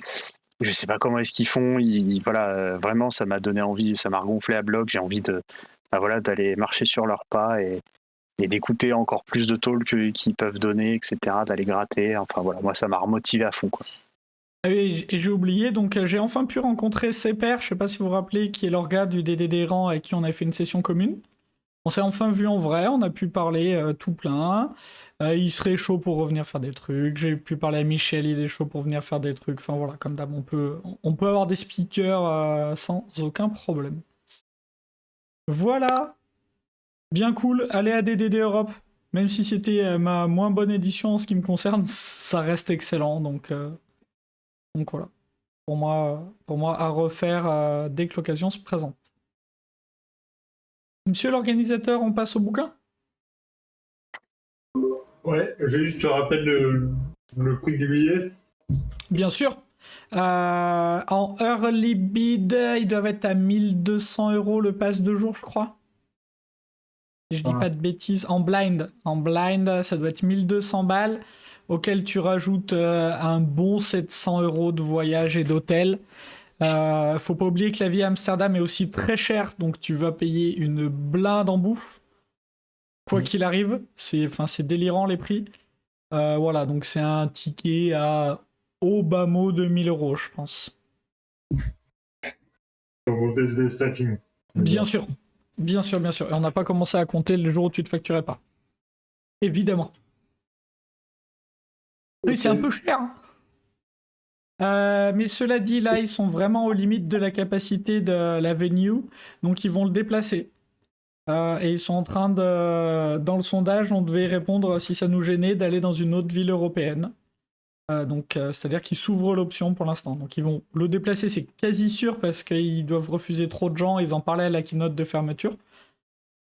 Je sais pas comment est-ce qu'ils font. Voilà, vraiment, ça m'a donné envie, ça m'a regonflé à bloc. J'ai envie voilà, d'aller marcher sur leurs pas et d'écouter encore plus de talks qu'ils peuvent donner, etc., d'aller gratter. Enfin voilà, moi ça m'a remotivé à fond, quoi. Ah oui, et j'ai oublié, donc j'ai enfin pu rencontrer Seper, je sais pas si vous vous rappelez, qui est l'orga du DDD Errant avec qui on a fait une session commune. On s'est enfin vu en vrai, on a pu parler tout plein. Il serait chaud pour revenir faire des trucs. J'ai pu parler à Michel, il est chaud pour venir faire des trucs. Enfin voilà, comme d'hab, on peut avoir des speakers sans aucun problème. Voilà, bien cool. Allez à DDD Europe. Même si c'était ma moins bonne édition en ce qui me concerne, ça reste excellent. Donc voilà. Pour moi à refaire dès que l'occasion se présente. Monsieur l'organisateur, on passe au bouquin? Ouais, juste te rappelle le prix du billet. Bien sûr. En early bid, ils doivent être à 1200 € le pass de jour, je crois. Si je dis pas de bêtises. En blind, ça doit être 1200 balles, auquel tu rajoutes un bon 700 € de voyage et d'hôtel. Faut pas oublier que la vie à Amsterdam est aussi très chère, donc tu vas payer une blinde en bouffe. Quoi qu'il arrive, c'est délirant les prix. Voilà, donc c'est un ticket à au bas mot de 1000 €, je pense. Pour monter le stacking. Bien sûr. Bien sûr. Et on n'a pas commencé à compter le jour où tu te facturais pas. Évidemment. Oui, c'est un peu cher. Hein. Mais cela dit, là, ils sont vraiment aux limites de la capacité de la venue, donc ils vont le déplacer. Et ils sont en train de... Dans le sondage, on devait répondre si ça nous gênait d'aller dans une autre ville européenne. C'est-à-dire qu'ils s'ouvrent l'option pour l'instant. Donc ils vont le déplacer, c'est quasi sûr, parce qu'ils doivent refuser trop de gens. Ils en parlaient à la keynote de fermeture.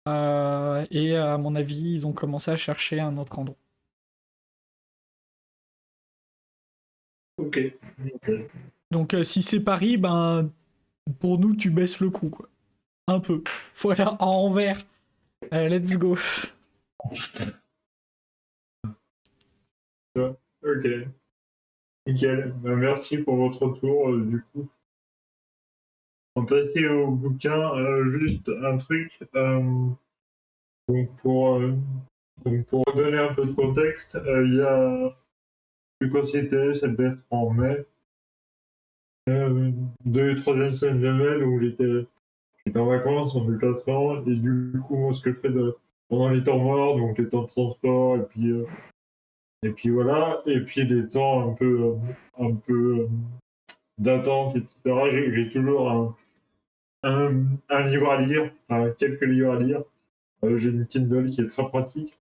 Et à mon avis, ils ont commencé à chercher un autre endroit. Ok. Donc si c'est Paris, ben pour nous, tu baisses le coup, quoi. Un peu. Voilà, à Anvers. Let's go. Ok. Nickel. Ben, merci pour votre retour, du coup. On va passer au bouquin. Juste un truc. Donc pour donner un peu de contexte, il y a du Société, ça devait être en mai. 2 et 3e semaine de mai, donc j'étais en vacances, en déplacement, et du coup, ce que je fais pendant les temps morts, donc les temps de transport, et puis voilà, et puis les temps un peu d'attente, etc. J'ai toujours un livre à lire, enfin, quelques livres à lire. J'ai une Kindle qui est très pratique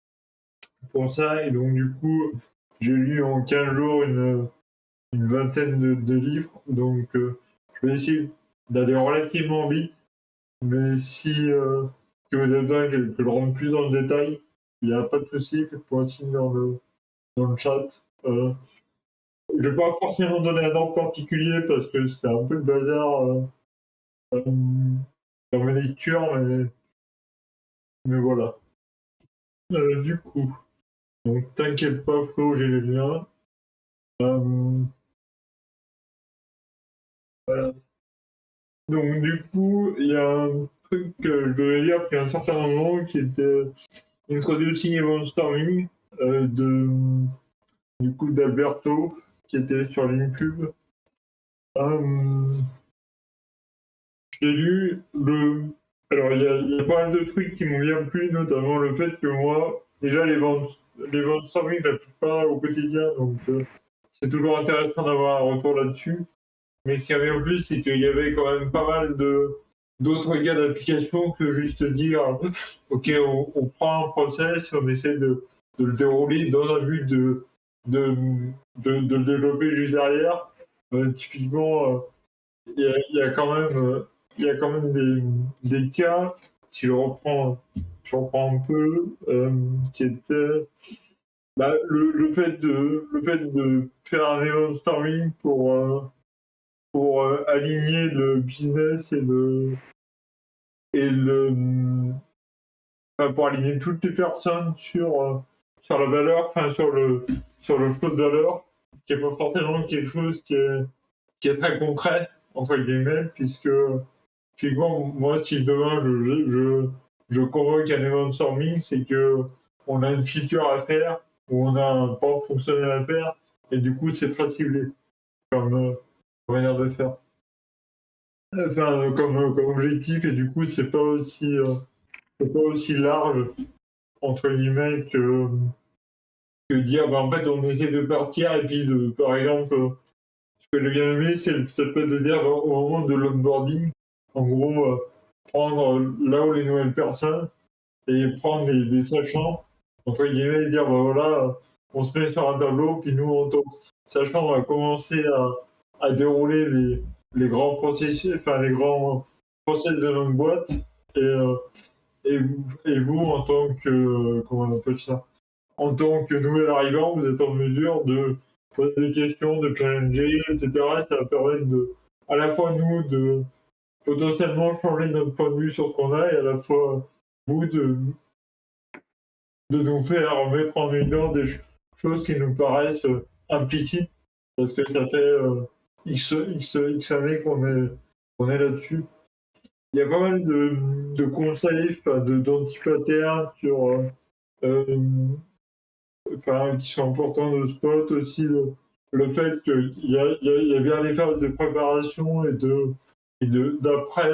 pour ça, et donc du coup, j'ai lu en 15 jours une vingtaine de livres, donc je vais essayer d'aller relativement vite, mais si vous avez besoin que je rentre plus dans le détail, il n'y a pas de souci, faites-moi signe dans le chat. Je ne vais pas forcément donner un ordre particulier parce que c'est un peu le bazar dans mes lectures, mais voilà. Du coup, donc t'inquiète pas Flo, j'ai les liens. Voilà. Donc du coup, il y a un truc que je devais lire depuis un certain moment qui était Introducing Evanstorming du coup d'Alberto qui était sur LinkedIn. j'ai lu Alors, il y a pas mal de trucs qui m'ont bien plu, notamment le fait que moi, déjà, les ventes sans je n'applique pas au quotidien, donc c'est toujours intéressant d'avoir un retour là-dessus. Mais ce qui avait en plus, c'est qu'il y avait quand même pas mal d'autres cas d'application que juste dire, ok, on prend un process, on essaie de le dérouler dans un but de, de le développer juste derrière. Typiquement, il y a quand même, des cas, si je reprends un peu, qui étaient le fait de faire un event storming pour aligner le business et le enfin, pour aligner toutes les personnes sur la valeur, enfin sur le flot de valeur, qui n'est pas forcément quelque chose qui est très concret entre guillemets, puisque typiquement moi si demain je convoque un event storming, c'est que on a une feature à faire ou on a un port fonctionnel à faire et du coup c'est très ciblé comme manière de faire. Enfin, comme objectif, et du coup, c'est pas aussi large, entre guillemets, que dire, bah, en fait, on essaie de partir, et puis, par exemple, ce que j'ai bien aimé, c'est le fait de dire, bah, au moment de l'onboarding, en gros, prendre là où les nouvelles personnes, et prendre des sachants, entre guillemets, et dire, bah voilà, on se met sur un tableau, puis nous, en tant que sachant, on va commencer à dérouler les grands processus, enfin les grands process de notre boîte, et, et vous en tant que, comment on appelle ça, en tant que nouvel arrivant, vous êtes en mesure de poser des questions, de challenger, etc. Ça va permettre à la fois nous de potentiellement changer notre point de vue sur ce qu'on a, et à la fois vous de nous faire mettre en évidence des choses qui nous paraissent implicites, parce que ça fait X années qu'on est là-dessus. Il y a pas mal de conseils, d'anti-patterns sur, qui sont importants de spot aussi. Le fait qu'il y a bien les phases de préparation et d'après,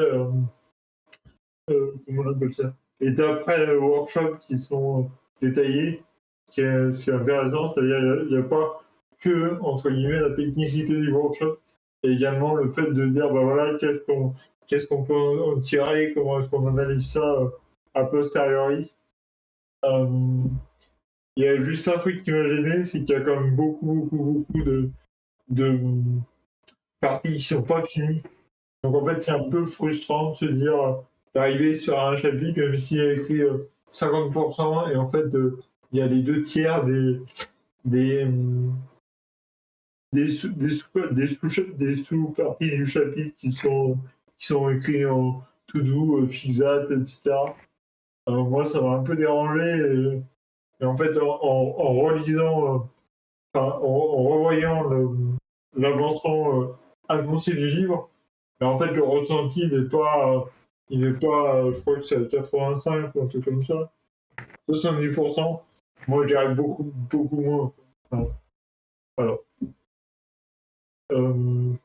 comment on appelle ça, et d'après le workshop qui sont détaillés, ce qui est intéressant, c'est-à-dire il n'y a pas que, entre guillemets, la technicité du workshop, et également le fait de dire, bah voilà, qu'est-ce qu'on peut en tirer, comment est-ce qu'on analyse ça a posteriori. Il y a juste un truc qui m'a gêné, c'est qu'il y a quand même beaucoup de parties qui sont pas finies. Donc en fait, c'est un peu frustrant de se dire d'arriver sur un chapitre, même s'il y a écrit 50%, et en fait, il y a les 2 tiers des sous-parties du chapitre qui sont écrits en to-do, fixat, etc. Alors moi, ça m'a un peu dérangé, et en fait, en relisant, en revoyant l'avancement annoncé du livre, mais en fait, le ressenti, il n'est pas, je crois que c'est à 85 ou un truc comme ça, 70%. Moi, je dirais beaucoup moins. Voilà. Il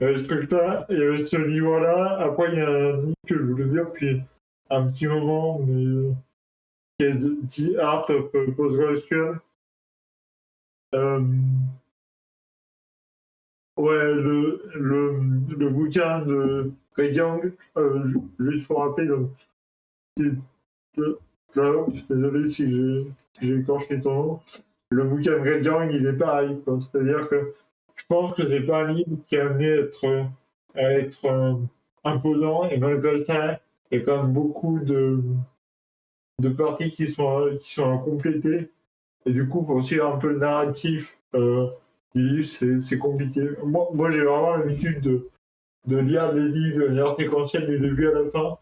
y avait ce truc-là, il y avait ce livre-là. Après, il y a un livre que je voulais dire depuis un petit moment, mais qui est The Art of PostgreSQL. Ouais, le bouquin de Ray Young, juste pour rappeler, donc, c'est là, je suis désolé si j'ai écorché ton nom. Le bouquin de Ray Young, il est pareil, quoi. C'est-à-dire que je pense que c'est pas un livre qui est amené à être imposant, et malgré ça, il y a quand même beaucoup de parties qui sont à compléter. Et du coup, pour suivre un peu le narratif du livre, c'est compliqué. Moi j'ai vraiment l'habitude de lire les livres de manière séquentielle du début à la fin.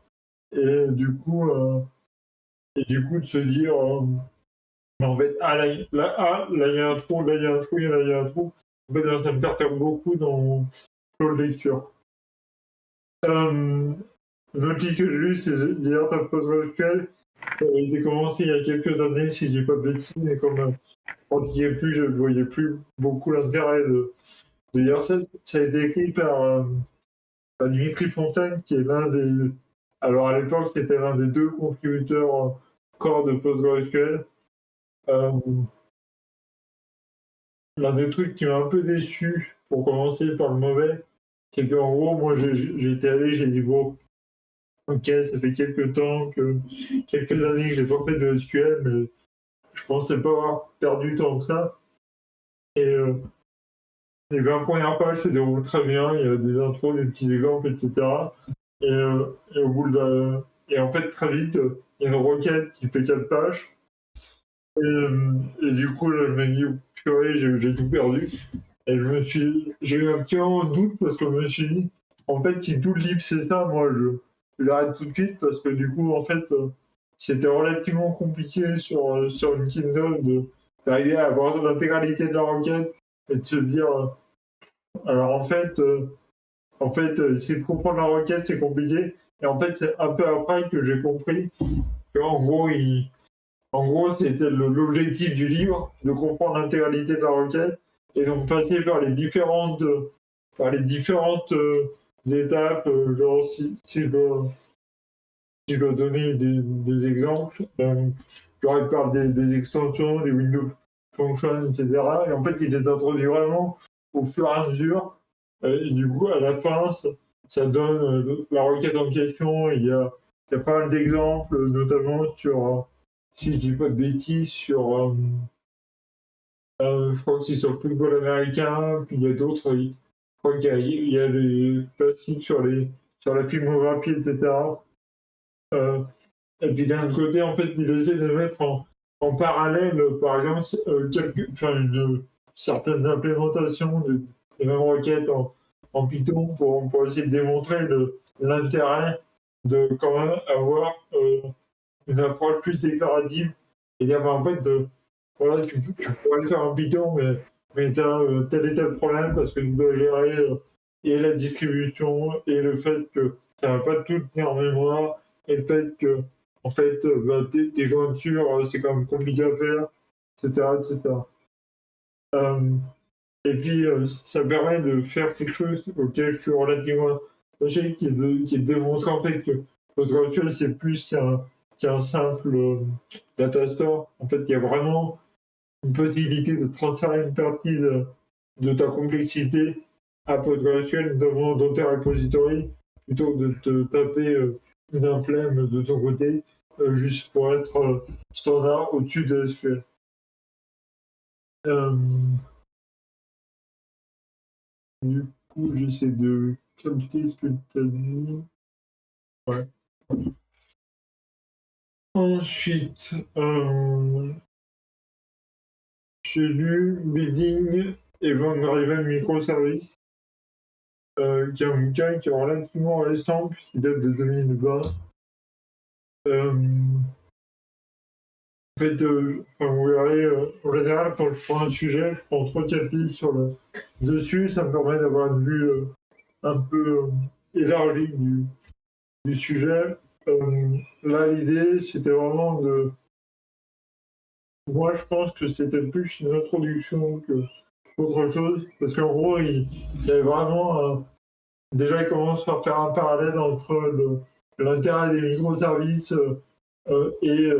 Et du coup de se dire, mais en fait, là, il y a un trou, là, il y a un trou, là, il y a un trou. En fait, là, ça me perturbe beaucoup dans mon flow de lecture. Un autre livre que j'ai lu, c'est The Art of PostgreSQL. Ça a été commencé il y a quelques années, si je dis pas de bêtises, mais comme je pratiquais plus, je ne voyais plus beaucoup l'intérêt de lire ça. Ça a été écrit par Dimitri Fontaine, qui est l'un des... Alors à l'époque, c'était l'un des 2 contributeurs core de PostgreSQL. L'un des trucs qui m'a un peu déçu, pour commencer par le mauvais, c'est qu'en gros, moi, j'étais allé, j'ai dit, bon, ok, ça fait quelques années que j'ai pas fait de SQL, mais je pensais pas avoir perdu tant que ça. Et la première page se déroule très bien, il y a des intros, des petits exemples, etc. Et au bout de et en fait, très vite, il y a une requête qui fait 4 pages. Et du coup, là, je me dis, purée, j'ai tout perdu. Et j'ai eu un petit moment de doute parce que je me suis dit, en fait, si tout le livre c'est ça, moi, je l'arrête tout de suite parce que du coup, en fait, c'était relativement compliqué sur une Kindle d'arriver à avoir l'intégralité de la requête et de se dire, alors en fait, essayer de comprendre la requête, c'est compliqué. Et en fait, c'est un peu après que j'ai compris qu'en gros, c'était l'objectif du livre, de comprendre l'intégralité de la requête, et donc passer par les différentes étapes, genre si je dois donner des exemples, genre il parle des extensions, des Windows Functions, etc. Et en fait, il les introduit vraiment au fur et à mesure. Et du coup, à la fin, ça donne la requête en question. Il y a pas mal d'exemples, notamment sur, si je dis pas de bêtises, sur, je crois que c'est sur le football américain, puis il y a d'autres, je crois qu'il y a les classiques sur la filmographie, etc. Et puis d'un autre côté, en fait, il essaie de mettre en parallèle, par exemple, certaines implémentations des mêmes requêtes en Python pour essayer de démontrer l'intérêt de quand même avoir une approche plus déclarative et dire, en fait, voilà, tu pourrais le faire en Python, mais tu as tel et tel problème parce que tu dois gérer et la distribution et le fait que ça ne va pas tout tenir en mémoire et le fait que en fait, tes jointures, c'est quand même compliqué à faire, etc. etc. Et puis, ça permet de faire quelque chose auquel je suis relativement attaché, qui est de démontrer en fait que PostgreSQL, c'est plus qu'un simple data store. En fait, il y a vraiment une possibilité de transférer une partie de ta complexité à PostgreSQL, notamment dans tes repositories, plutôt que de te taper une implème de ton côté, juste pour être standard au-dessus de SQL. Du coup, j'essaie de capter ce que tu as dit. Ouais. Ensuite, j'ai lu Building Event-Driven Microservice, qui est un bouquin qui est relativement récent, puisqu'il date de 2020. En fait, vous verrez, en général, quand je prends un sujet, je prends 3-4 livres dessus, ça me permet d'avoir une vue un peu élargie du sujet. Là, l'idée, c'était vraiment de... Moi, je pense que c'était plus une introduction qu'autre chose, parce qu'en gros, il y avait vraiment... déjà, il commence par faire un parallèle entre l'intérêt des microservices et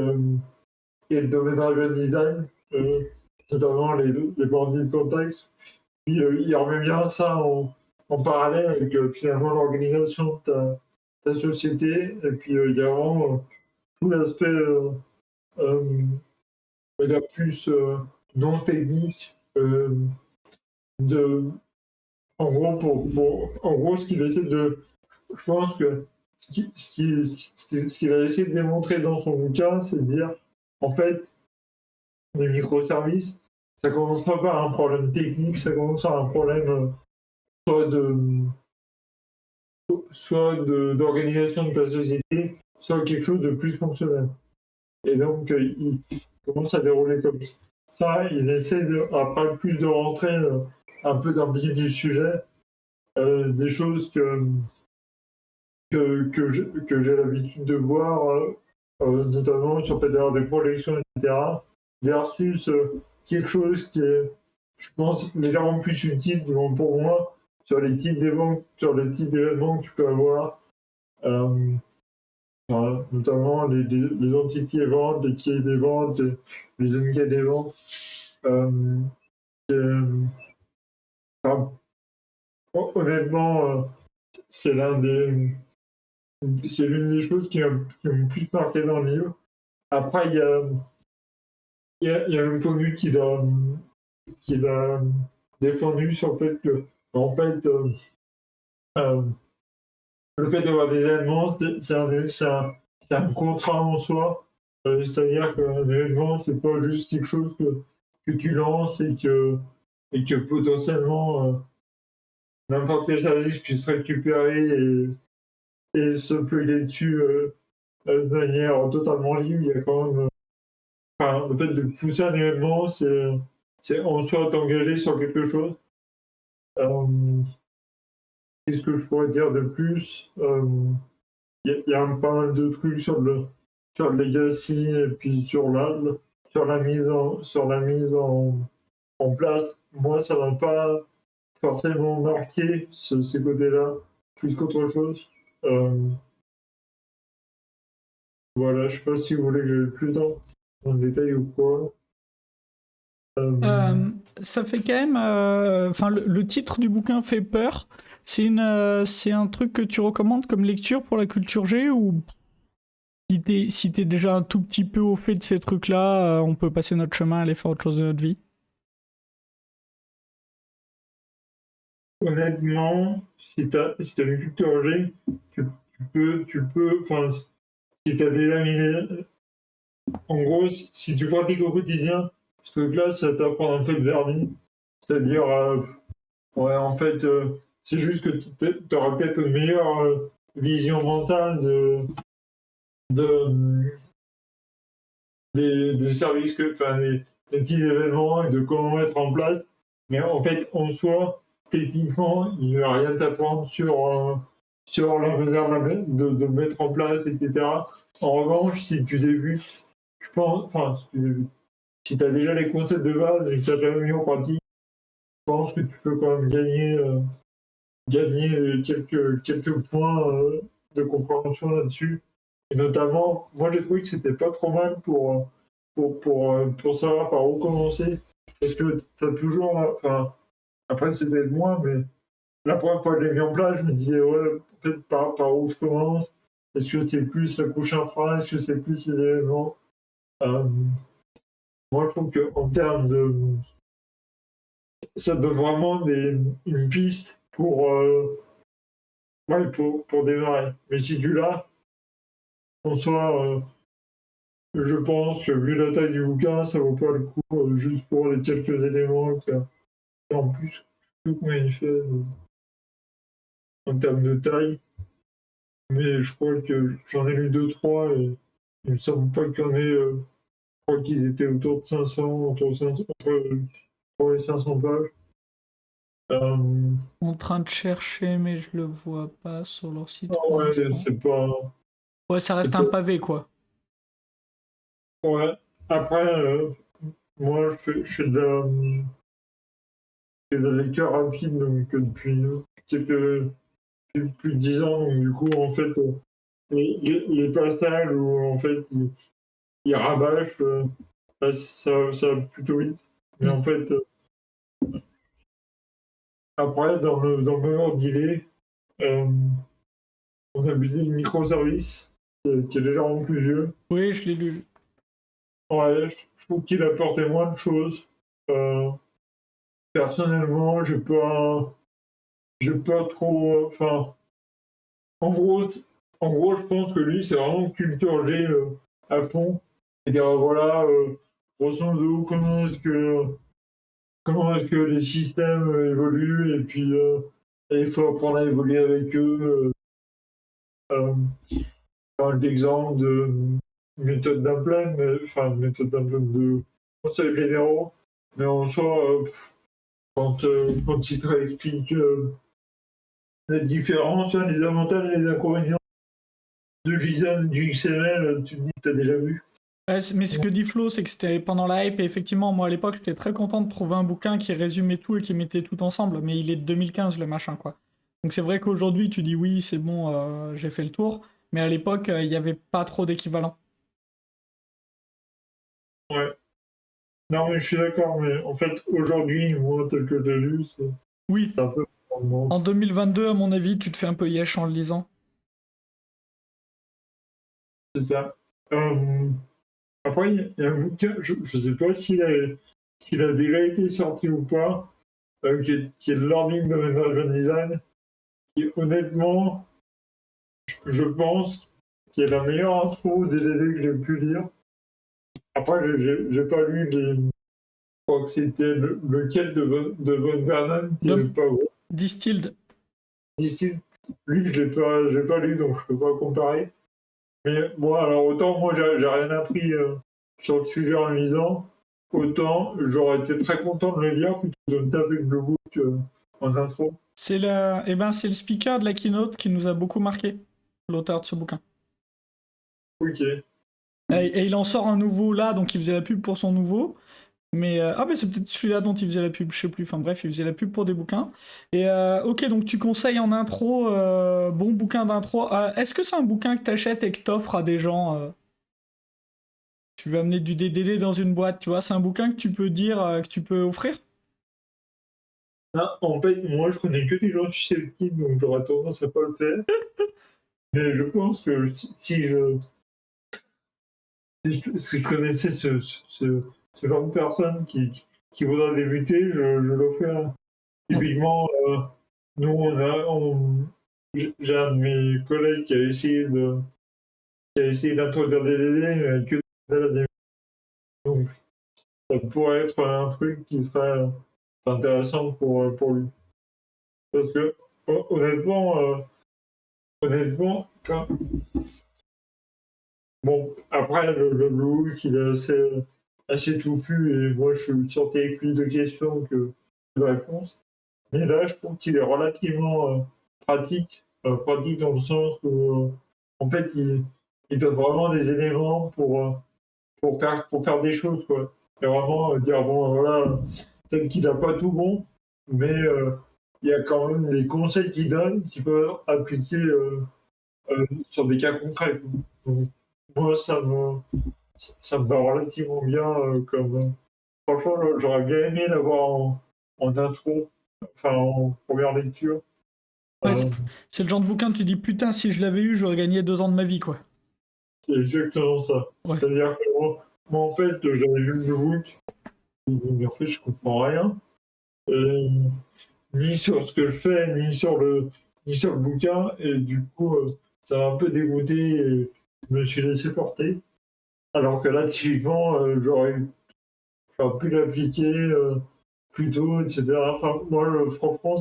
le domaine-driven design, notamment les bandits de contexte. Puis il remet bien ça en parallèle avec finalement l'organisation de ta société. Et puis il y a vraiment tout l'aspect plus non technique en gros, ce qu'il essaie de... Je pense que ce qu'il a essayé de démontrer dans son bouquin, c'est de dire, en fait, les microservices, ça commence pas par un problème technique, ça commence par un problème soit d'organisation de ta société, soit quelque chose de plus fonctionnel. Et donc, il commence à dérouler comme ça. Il essaie après plus de rentrer un peu dans le vif du sujet, des choses que j'ai l'habitude de voir, notamment sur peut-être des projections, etc., versus quelque chose qui est, je pense, légèrement plus utile pour moi sur les types d'événements que tu peux avoir. Notamment les entity events, les key events, les unkey events. Honnêtement, c'est l'une des choses qui m'ont plus marqué dans le livre. Après, il y a le point de vue qu'il a défendu sur le fait que, en fait, le fait d'avoir des événements, c'est un contrat en soi. C'est-à-dire qu'un événement, c'est pas juste quelque chose que tu lances et que potentiellement n'importe quel service puisse récupérer et se plugger dessus de manière totalement libre. Il y a quand même. Le fait de pousser un événement, c'est en soi t'engager sur quelque chose. Qu'est-ce que je pourrais dire de plus? Il y a pas mal de trucs sur le legacy et puis sur la mise en place. Moi, ça m'a pas forcément marqué ces côtés-là, plus qu'autre chose. Voilà, je sais pas si vous voulez que j'aille plus dans le détail ou quoi. Ça fait quand même. Enfin, le titre du bouquin fait peur. C'est un truc que tu recommandes comme lecture pour la culture G ou si t'es déjà un tout petit peu au fait de ces trucs-là, on peut passer notre chemin, aller faire autre chose de notre vie? Honnêtement, si t'as une culture G, tu peux, enfin, si t'as déjà mis en gros, si tu pratiques au quotidien, ce truc-là, ça t'apprend un peu de vernis. C'est-à-dire, ouais, en fait, c'est juste que tu auras peut-être une meilleure vision mentale des services, des petits événements et de comment mettre en place. Mais en fait, en soi, techniquement, il ne va rien t'apprendre sur la manière de mettre en place, etc. En revanche, si tu débutes, je pense, enfin, si tu as déjà les concepts de base et que tu as jamais mis en pratique, je pense que tu peux quand même gagner quelques points de compréhension là-dessus. Et notamment, moi j'ai trouvé que c'était pas trop mal pour savoir par où commencer. Parce que tu as toujours, enfin, après c'est peut-être moi, mais la première fois que je l'ai mis en place, je me disais, ouais, peut-être par où je commence. Est-ce que c'est plus la couche infra? Est-ce que c'est plus les événements? Moi je trouve qu'en termes de. Ça donne vraiment une piste ouais, pour démarrer. Mais si tu l'as, en soi, je pense que vu la taille du bouquin, ça vaut pas le coup juste pour les quelques éléments. Et en plus, je sais plus comment il fait en termes de taille, mais je crois que j'en ai lu 2-3 et il me semble pas qu'il y en ait. Je crois qu'ils étaient autour de 500, entre les 500 pages. En train de chercher, mais je le vois pas sur leur site Ah pour ouais, l'instant. c'est pas. Ouais, ça reste un pavé, quoi. Ouais. Après, moi, je fais de la lecture rapide donc, depuis plus de 10 ans. Donc, du coup, en fait, les passages où en fait, ils rabâchent, ça va plutôt vite. Mais en fait, après, dans le même ordre d'idée, on a buté le microservice, qui est légèrement plus vieux. Oui, je l'ai lu. Ouais, je trouve qu'il apportait moins de choses. Personnellement, j'ai pas trop. Enfin, en gros, je pense que lui, c'est vraiment culture G à fond. C'est-à-dire, voilà, grosso modo, comment est-ce que les systèmes évoluent, et puis il faut apprendre à évoluer avec eux. Par exemple de méthode d'emblème, méthode d'emblème de conseils généraux, mais en soi, quand il te réexplique les différences, les avantages et les inconvénients de JSON et du XML, tu te dis que tu as déjà vu. Ouais, mais ce que dit Flo, c'est que c'était pendant la hype, et effectivement, moi à l'époque, j'étais très content de trouver un bouquin qui résumait tout et qui mettait tout ensemble, mais il est de 2015 le machin, quoi. Donc c'est vrai qu'aujourd'hui, tu dis oui, c'est bon, j'ai fait le tour, mais à l'époque, il n'y avait pas trop d'équivalent. Ouais. Non, mais je suis d'accord, mais en fait, aujourd'hui, moi, tel que j'ai lu, Oui, c'est un peu. en 2022, à mon avis, tu te fais un peu yesh en le lisant. C'est ça. Après, il y a un bouquin, je ne sais pas s'il a déjà été sorti ou pas, qui est le Learning de Management Design, qui honnêtement, je pense, qui est la meilleure intro DDD que j'ai pu lire. Après, j'ai pas lu je crois que c'était lequel de Von Vernon qui est pas gros. Distilled. D'ici, lui, j'ai pas lu, donc je peux pas comparer. Mais bon, alors autant moi, j'ai rien appris sur le sujet en le lisant, autant j'aurais été très content de le lire plutôt de me taper le Blue Book en intro. C'est c'est le speaker de la keynote qui nous a beaucoup marqué, l'auteur de ce bouquin. Ok. Et il en sort un nouveau là, donc il faisait la pub pour son nouveau. Mais mais c'est peut-être celui-là dont il faisait la pub, je sais plus. Enfin bref, il faisait la pub pour des bouquins. Et ok, donc tu conseilles en intro, bon bouquin d'intro. Est-ce que c'est un bouquin que t'achètes et que t'offres à des gens Tu veux amener du DDD dans une boîte, tu vois? C'est un bouquin que tu peux dire, que tu peux offrir? Ah, en fait, moi, je connais que des gens susceptibles, donc j'aurais tendance à pas le faire. Mais je pense que si je connaissais ce genre de personne qui voudrait débuter, je l'offrirais. Typiquement, nous, j'ai un de mes collègues qui a essayé d'introduire des DD, mais que dalle à des. Donc, ça pourrait être un truc qui serait intéressant pour lui. Parce que, honnêtement, bon, après, le Blue, il est assez touffu, et moi, je suis sorti avec plus de questions que de réponses. Mais là, je trouve qu'il est relativement pratique. Pratique dans le sens où, en fait, il donne vraiment des éléments pour faire des choses, quoi. Et vraiment dire, bon, voilà, peut-être qu'il n'a pas tout bon, mais il y a quand même des conseils qu'il donne qui peuvent être appliqués sur des cas concrets, quoi. Donc, moi, ça me va relativement bien franchement, j'aurais bien aimé l'avoir en intro, enfin en première lecture. Ouais, c'est le genre de bouquin, tu dis putain, si je l'avais eu, j'aurais gagné 2 ans de ma vie, quoi. C'est exactement ça. Ouais. C'est-à-dire que moi, en fait, j'avais lu le book, mais en fait, je comprends rien. Ni sur ce que je fais, ni sur le bouquin, et du coup, ça m'a un peu dégoûté, et je me suis laissé porter. Alors que là, typiquement, j'aurais pu l'appliquer plus tôt, etc. Enfin, moi, franchement,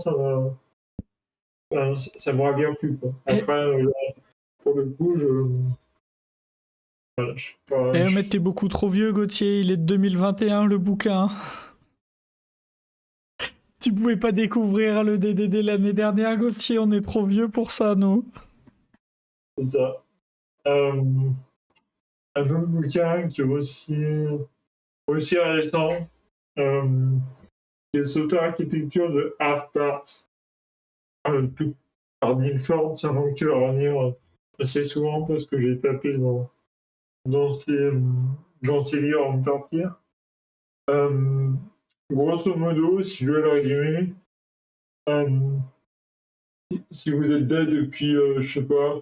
ça m'aurait bien plu, quoi. Après, pour le coup, voilà, je sais pas. Mais t'es beaucoup trop vieux, Gauthier, il est de 2021 le bouquin. Tu pouvais pas découvrir le DDD l'année dernière, Gauthier, on est trop vieux pour ça, nous. C'est ça. Un autre bouquin qui est aussi récent, qui est Software Architecture de Art Parts, par Neil Ford, c'est un nom qui va revenir assez souvent parce que j'ai tapé dans ces livres avant de partir. Grosso modo, si je veux le résumer, si vous êtes dead depuis, je sais pas,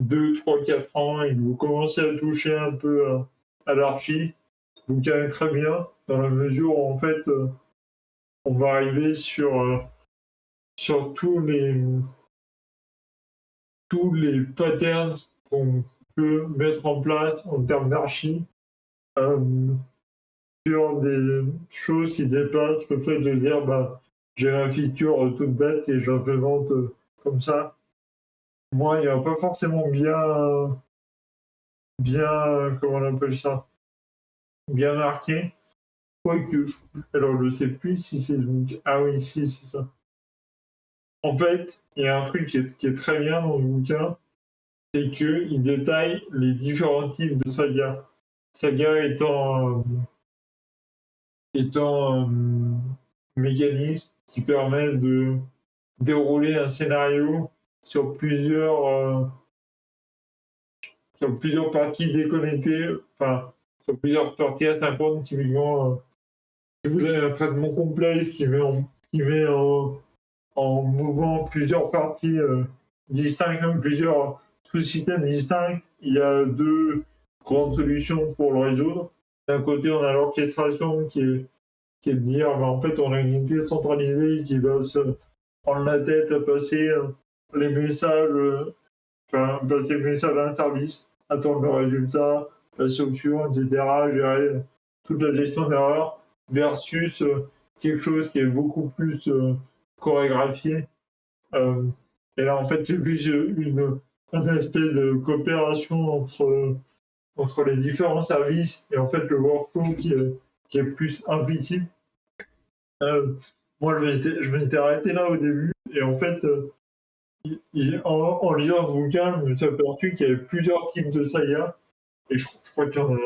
2, 3, 4 ans et que vous commencez à toucher un peu à l'archi, ce bouquin est très bien dans la mesure où en fait on va arriver sur tous les patterns qu'on peut mettre en place en termes d'archi, sur des choses qui dépassent le fait de dire bah, j'ai un feature toute bête et j'implémente comme ça. Moi, il n'y a pas forcément bien, comment on appelle ça, bien marqué. Quoique, alors je sais plus si c'est. Ah oui, si, c'est ça. En fait, il y a un truc qui est très bien dans le bouquin, c'est qu'il détaille les différents types de sagas. saga étant un mécanisme qui permet de dérouler un scénario sur plusieurs parties déconnectées, enfin, sur plusieurs parties asynchrones, typiquement. Si vous avez un traitement complexe qui met en mouvement plusieurs parties distinctes, même plusieurs sous-systèmes distincts, il y a deux grandes solutions pour le résoudre. D'un côté, on a l'orchestration qui est de dire, en fait, on a une unité centralisée qui va se prendre la tête à passer les messages, passer le message à un service, attendre le résultat, passer au suivant, etc., gérer toute la gestion d'erreurs, versus quelque chose qui est beaucoup plus chorégraphié. Et là, en fait, c'est plus un aspect de coopération entre les différents services et en fait le workflow qui est plus implicite. Moi, je m'étais arrêté là au début et en fait, en lisant ce bouquin, je me suis aperçu qu'il y avait plusieurs types de sagas et je crois qu'il y en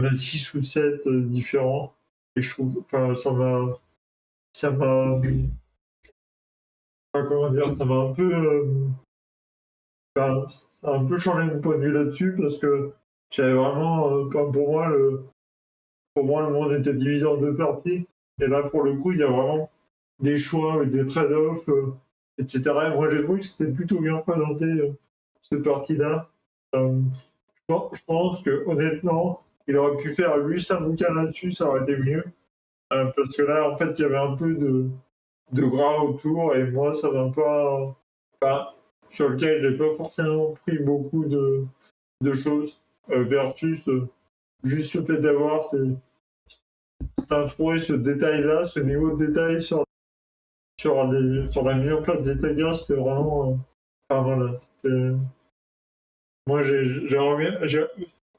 a 6 ou 7 différents. Et je trouve, enfin, ça m'a, comment dire, ça m'a un peu, ça a un peu changé mon point de vue là-dessus parce que j'avais vraiment, pour moi, le monde était divisé en deux parties. Et là, pour le coup, il y a vraiment des choix avec des trade-offs, etc. Et moi, j'ai trouvé que c'était plutôt bien présenté, cette partie-là. Je pense que honnêtement, il aurait pu faire juste un bouquin là-dessus, ça aurait été mieux. Parce que là, en fait, il y avait un peu de gras autour et moi, ça m'a pas. Enfin, sur lequel j'ai pas forcément pris beaucoup de choses, versus juste le fait d'avoir cette intro et ce détail-là, ce niveau de détail sur la mise en place des sagas, c'était vraiment. Enfin voilà, c'était. Moi, j'ai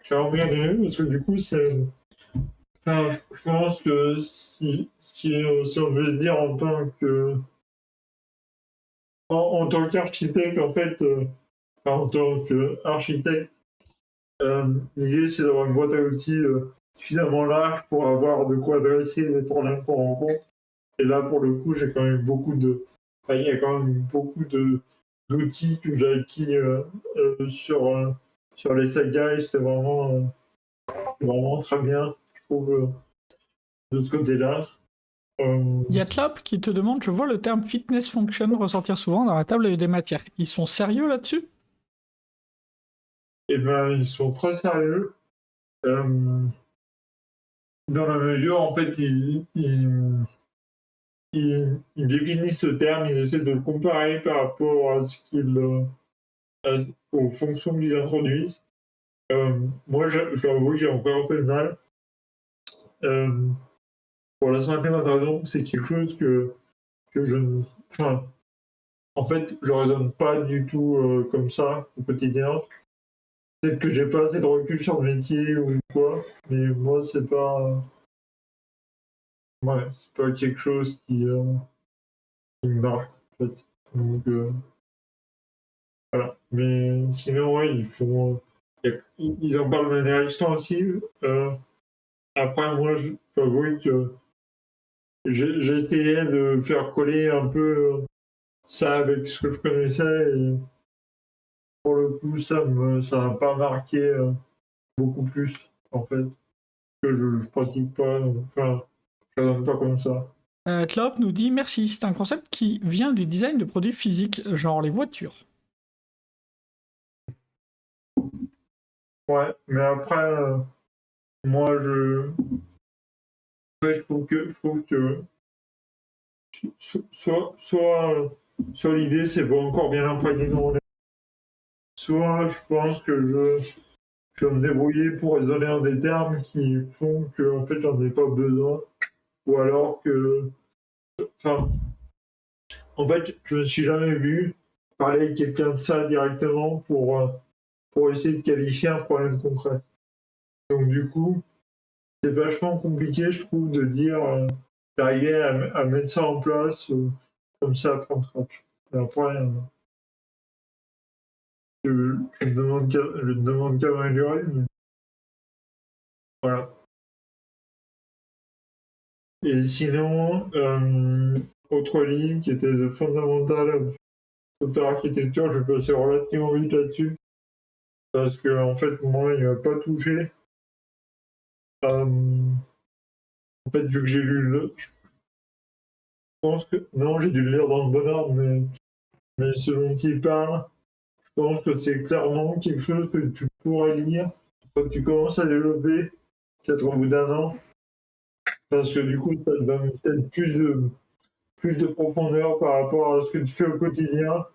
vraiment bien aimé parce que du coup, c'est. Enfin, je pense que si on veut se dire en tant qu'architecte, en fait, en tant qu'architecte, l'idée c'est d'avoir une boîte à outils suffisamment large pour avoir de quoi dresser les problèmes qu'on rencontre. Et là, pour le coup, j'ai quand même il y a quand même beaucoup d'outils que j'ai acquis sur les sagas et c'était vraiment très bien, je trouve, de ce côté-là. Il y a Tlop qui te demande, je vois le terme fitness function ressortir souvent dans la table des matières. Ils sont sérieux là-dessus? Eh ben, ils sont très sérieux. Dans la mesure, en fait, ils définissent ce terme, ils essaient de le comparer par rapport aux fonctions qu'ils introduisent. Moi, je dois avouer que j'ai encore un peu de mal. Pour la simple et bonne raison, c'est quelque chose que je ne. Enfin, en fait, je raisonne pas du tout comme ça au quotidien. Peut-être que j'ai pas assez de recul sur le métier ou quoi, mais moi, c'est pas quelque chose qui me marque, en fait. Donc, voilà. Mais sinon, ouais, ils en parlent de manière extensive. Après, moi, je dois avouer que j'ai essayé de faire coller un peu ça avec ce que je connaissais et pour le coup, ça m'a pas marqué beaucoup plus, en fait, que je pratique pas, enfin, je raisonne pas comme ça. Tlop nous dit, merci, c'est un concept qui vient du design de produits physiques, genre les voitures. Ouais, mais après, moi, ouais, je trouve que soit l'idée, c'est pas encore bien imprégné dans les. Soit je pense que je vais me débrouiller pour raisonner en des termes qui font que, en fait, j'en ai pas besoin. Ou alors que. Enfin, en fait, je me suis jamais vu parler avec quelqu'un de ça directement pour essayer de qualifier un problème concret. Donc, du coup, c'est vachement compliqué, je trouve, de dire, d'arriver à mettre ça en place comme ça from scratch. Et après, je ne demande qu'à m'améliorer. Mais Voilà. Et sinon, autre livre qui était The Fundamental of Architecture, je vais passer relativement vite là-dessus. Parce que, en fait, moi, il m'a pas touché. En fait, vu que j'ai lu je pense que. Non, j'ai dû le lire dans le bon ordre, mais ce dont il parle, je pense que c'est clairement quelque chose que tu pourrais lire quand tu commences à développer, peut-être au bout d'un an. Parce que du coup, ça te donne peut-être plus de profondeur par rapport à ce que tu fais au quotidien.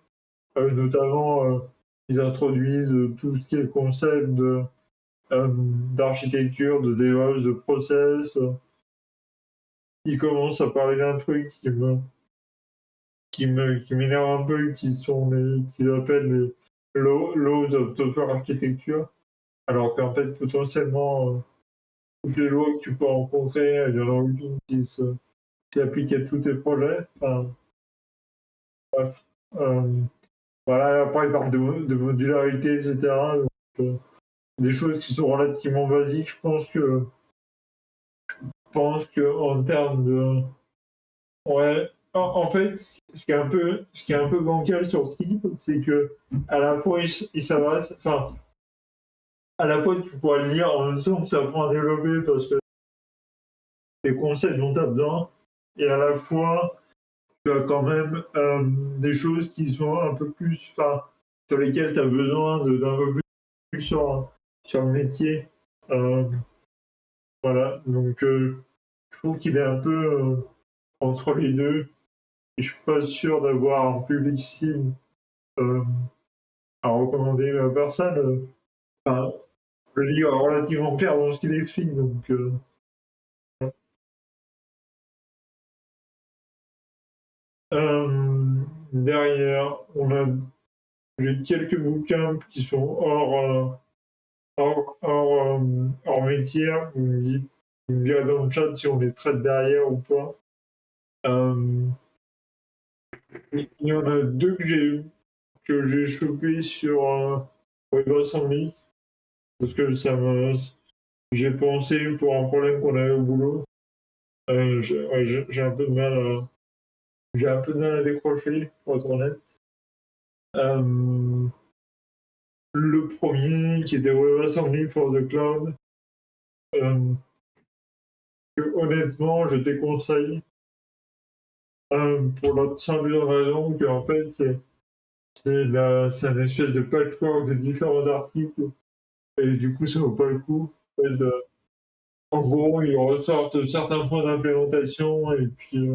Notamment, ils introduisent tout ce qui est concept d'architecture, de DevOps, de process. Ils commencent à parler d'un truc qui m'énerve un peu, qu'ils appellent les laws of software architecture. Alors qu'en fait, potentiellement, toutes les lois que tu peux rencontrer, il n'y en a aucune qui applique à tous tes projets. Enfin, bref. Voilà, après, ils parlent de modularité, etc. Donc, des choses qui sont relativement basiques. Je pense que en termes de. Ouais. En fait, ce qui est un peu bancal sur ce livre, c'est que à la fois il s'adresse. Enfin, à la fois tu pourras le lire en même temps que tu apprends à développer parce que des concepts dont tu as besoin, et à la fois tu as quand même des choses qui sont un peu plus. Enfin, sur lesquelles tu as besoin d'un peu plus sur le métier. Voilà, donc je trouve qu'il est un peu entre les deux. Et je suis pas sûr d'avoir un public cible à recommander à personne. Enfin, le livre est relativement clair dans ce qu'il explique, donc. Derrière, j'ai quelques bouquins qui sont hors métier. Vous me direz dans le chat si on les traite derrière ou pas. Il y en a deux que j'ai chopé sur WebAssembly parce que j'ai pensé pour un problème qu'on avait au boulot. J'ai un peu de mal à décrocher, pour être honnête. Le premier qui était WebAssembly for the Cloud, que, honnêtement, je déconseille pour la simple raison qu'en fait, c'est un espèce de patchwork de différents articles et du coup, ça vaut pas le coup. En gros, ils ressortent certains points d'implémentation et puis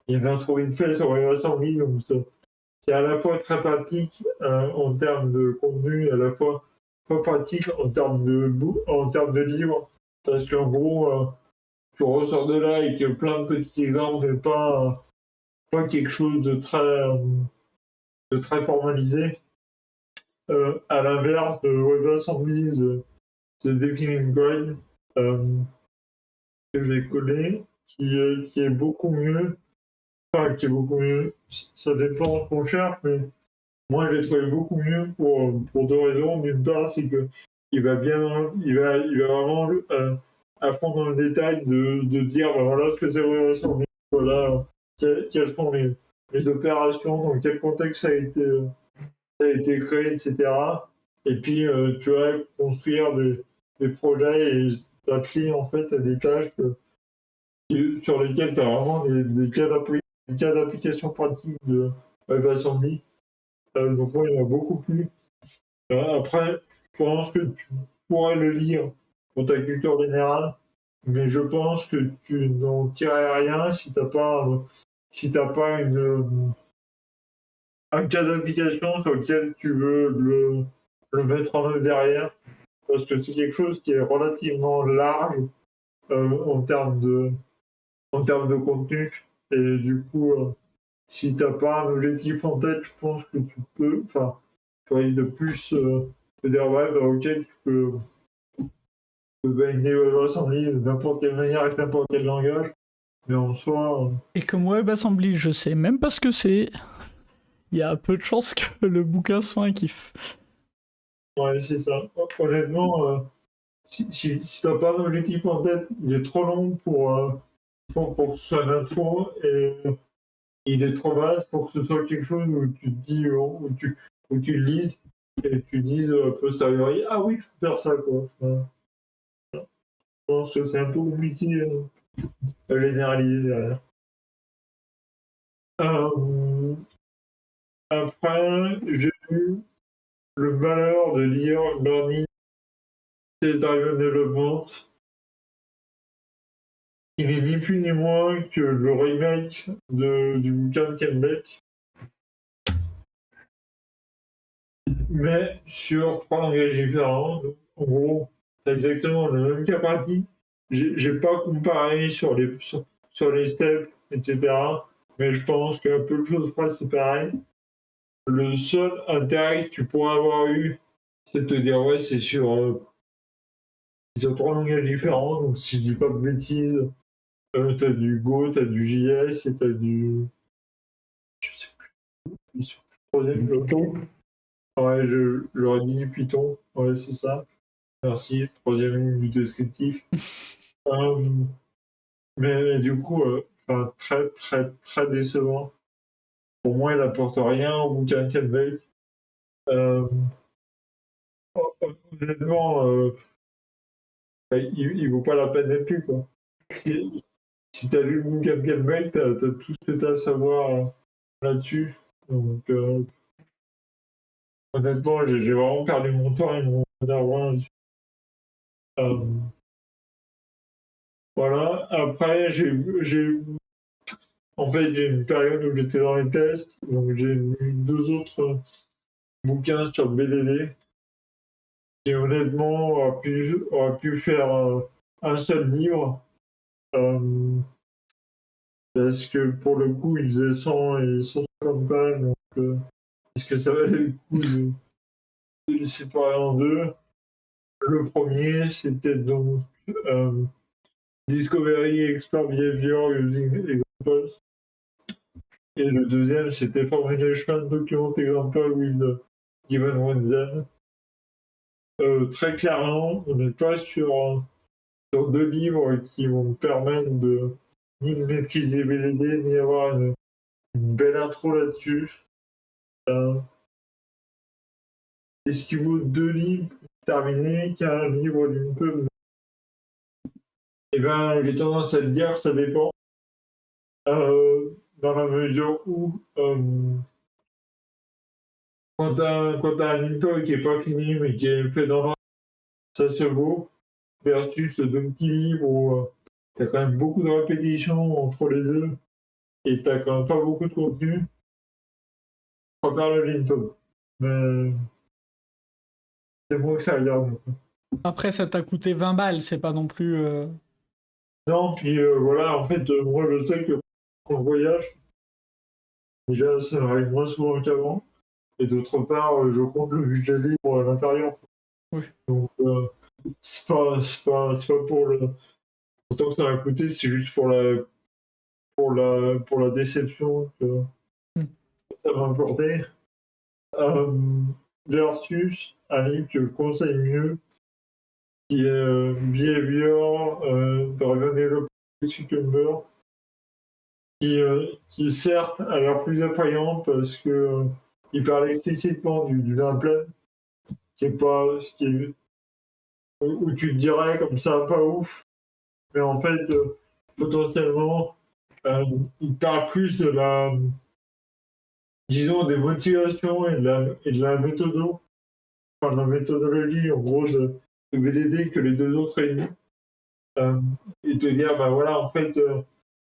il y a une intro vite fait sur WebAssembly, donc c'est à la fois très pratique en termes de contenu, à la fois pas pratique en termes de livres, parce qu'en gros, tu ressors de là avec plein de petits exemples, mais pas quelque chose de très formalisé. À l'inverse de WebAssembly, de Defining Guide, que j'ai collé, qui est beaucoup mieux. Enfin, qui est beaucoup mieux. Ça dépend ce qu'on cherche, mais moi, je l'ai trouvé beaucoup mieux pour deux raisons. D'une part, c'est que il va vraiment à fond dans le détail de dire, ben voilà ce que c'est WebAssembly, voilà quelles sont les opérations, dans quel contexte ça a été créé, etc. Et puis, tu vas construire des projets et t'applies en fait à des tâches sur lesquelles tu as vraiment des cas d'application pratiques de WebAssembly. Donc moi, il y en a beaucoup plus. Après, je pense que tu pourrais le lire pour ta culture générale, mais je pense que tu n'en tirerais rien si t'as pas un cas d'application sur lequel tu veux le mettre en œuvre derrière, parce que c'est quelque chose qui est relativement large en termes de contenu, et du coup, si t'as pas un objectif en tête, je pense que tu peux, enfin, tu risques de plus te dire, ouais, bah ok, tu peux baigner WebAssembly de n'importe quelle manière avec n'importe quel langage, mais en soi. Et comme WebAssembly, je sais même pas ce que c'est. Il y a peu de chances que le bouquin soit un kiff. Ouais, c'est ça. Honnêtement, si t'as pas un objectif en tête, il est trop long pour que ce soit un intro et il est trop vaste pour que ce soit quelque chose où tu te dis, où tu le lises et tu dises a posteriori, ah oui, je peux faire ça, quoi. Enfin, je pense que c'est un peu compliqué à généraliser derrière. Après, j'ai eu le malheur de lire Learning Driven Development, qui n'est ni plus ni moins que le remake du bouquin de Ken Beck, mais sur 3 langages différents. Donc, en gros, c'est exactement le même cas pratique. J'ai pas comparé sur les steps, etc. Mais je pense qu'un peu de choses près, c'est pareil. Le seul intérêt que tu pourrais avoir eu, c'est de te dire, ouais, c'est sur 3 langages différents. Donc, si je dis pas de bêtises, t'as du Go, t'as du JS et t'as du. Je sais plus. Troisième, Python. ouais, j'aurais dit du Python. Ouais, c'est ça. Merci. Troisième ligne du descriptif. Mais du coup, très, très, très décevant. Pour moi, il n'apporte rien au bouquin Ken Beck. Honnêtement, il vaut pas la peine d'être lu, quoi. Si t'as lu le bouquin de Ken Beck, t'as tout ce que t'as à savoir là-dessus. Donc, honnêtement, j'ai vraiment perdu mon temps et mon nerf là-dessus. Voilà. Après, en fait, j'ai une période où j'étais dans les tests, donc j'ai lu 2 autres bouquins sur le BDD. Et honnêtement, aurait pu faire un seul livre. Parce que pour le coup, il faisait 100 et 150 pages. Donc, est-ce que ça valait le coup de les séparer en deux? Le premier, c'était donc Discovery Explore Behavior Using Examples. Et le deuxième, c'était Formulation Document Example with Given Reason. Très clairement, on n'est pas sur 2 livres qui vont me permettre de ni de maîtriser BDD, ni avoir une belle intro là-dessus. Est-ce qu'il vaut 2 livres terminés qu'un livre d'une peu? Eh bien, j'ai tendance à te dire que ça dépend. Dans la mesure où quand t'as un intro qui est pas fini mais qui est fait dans l'ordre, ça se vaut, versus 2 petits livres où t'as quand même beaucoup de répétitions entre les deux et t'as quand même pas beaucoup de contenu. Je préfère le Linto. Mais c'est bon que ça regarde. Après, ça t'a coûté 20 balles, c'est pas non plus. Non, puis voilà, en fait, moi je sais que quand je voyage, déjà ça m'arrive moins souvent qu'avant. Et d'autre part, je compte le budget libre à l'intérieur. Oui. Donc, c'est pas pour le. Autant que ça m'a coûté, c'est juste pour la déception que ça m'a apporté. Versus un livre que je conseille mieux, qui est Behavior de Raven Cucumber, qui certes a l'air plus attrayant parce que il parle explicitement du plein, qui est pas où tu te dirais comme ça pas ouf, mais en fait potentiellement il parle plus de la, disons, des motivations et de la enfin de la méthodologie en gros de VDD que les 2 autres réunis, et te dire bah voilà, en fait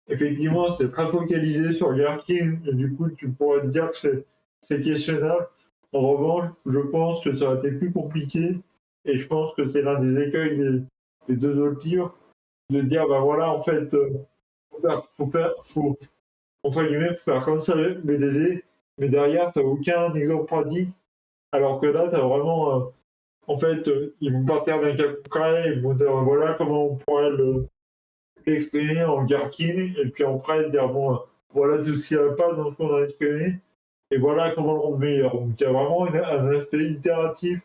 effectivement c'est très focalisé sur Gherkin et du coup tu pourrais te dire que c'est questionnable. En revanche, je pense que ça aurait été plus compliqué et je pense que c'est l'un des écueils des 2 autres livres, de dire bah voilà, en fait faut entre guillemets faire comme ça BDD, mais derrière t'as aucun exemple pratique, alors que là t'as vraiment en fait ils vont partir d'un cas concret, ils vont dire voilà comment on pourrait l'exprimer en Gherkin, et puis après dire bon voilà tout ce qu'il n'y a pas dans ce qu'on a exprimé et voilà comment le rendre meilleur. Donc il y a vraiment un aspect itératif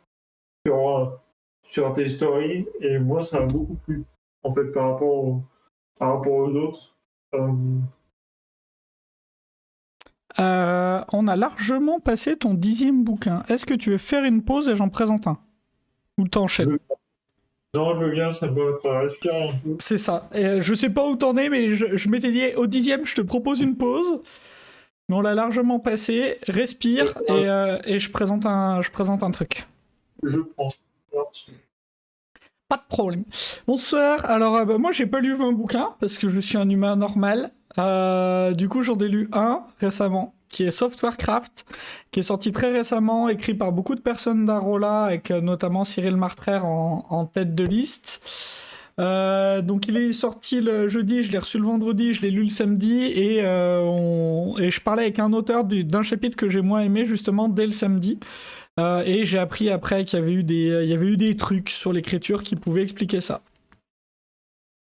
sur tes stories, et moi, ça m'a beaucoup plu, en fait, par rapport aux autres. On a largement passé ton 10e bouquin. Est-ce que tu veux faire une pause et j'en présente un? Ou t'enchaînes? Non, je veux bien, ça me va respirer un peu. C'est ça. Je sais pas où t'en es, mais je m'étais dit, au 10e, je te propose une pause. Mais on l'a largement passé. Respire et je présente un truc. Je prends. Merci. Pas de problème. Bonsoir. Alors, moi, j'ai pas lu 20 bouquins parce que je suis un humain normal. Du coup, j'en ai lu un récemment qui est Softwarecraft, qui est sorti très récemment, écrit par beaucoup de personnes d'Arola, avec notamment Cyril Martrer en tête de liste. Donc il est sorti le jeudi, je l'ai reçu le vendredi, je l'ai lu le samedi, et je parlais avec un auteur d'un chapitre que j'ai moins aimé justement dès le samedi. Et j'ai appris après qu'il y avait eu des trucs sur l'écriture qui pouvaient expliquer ça.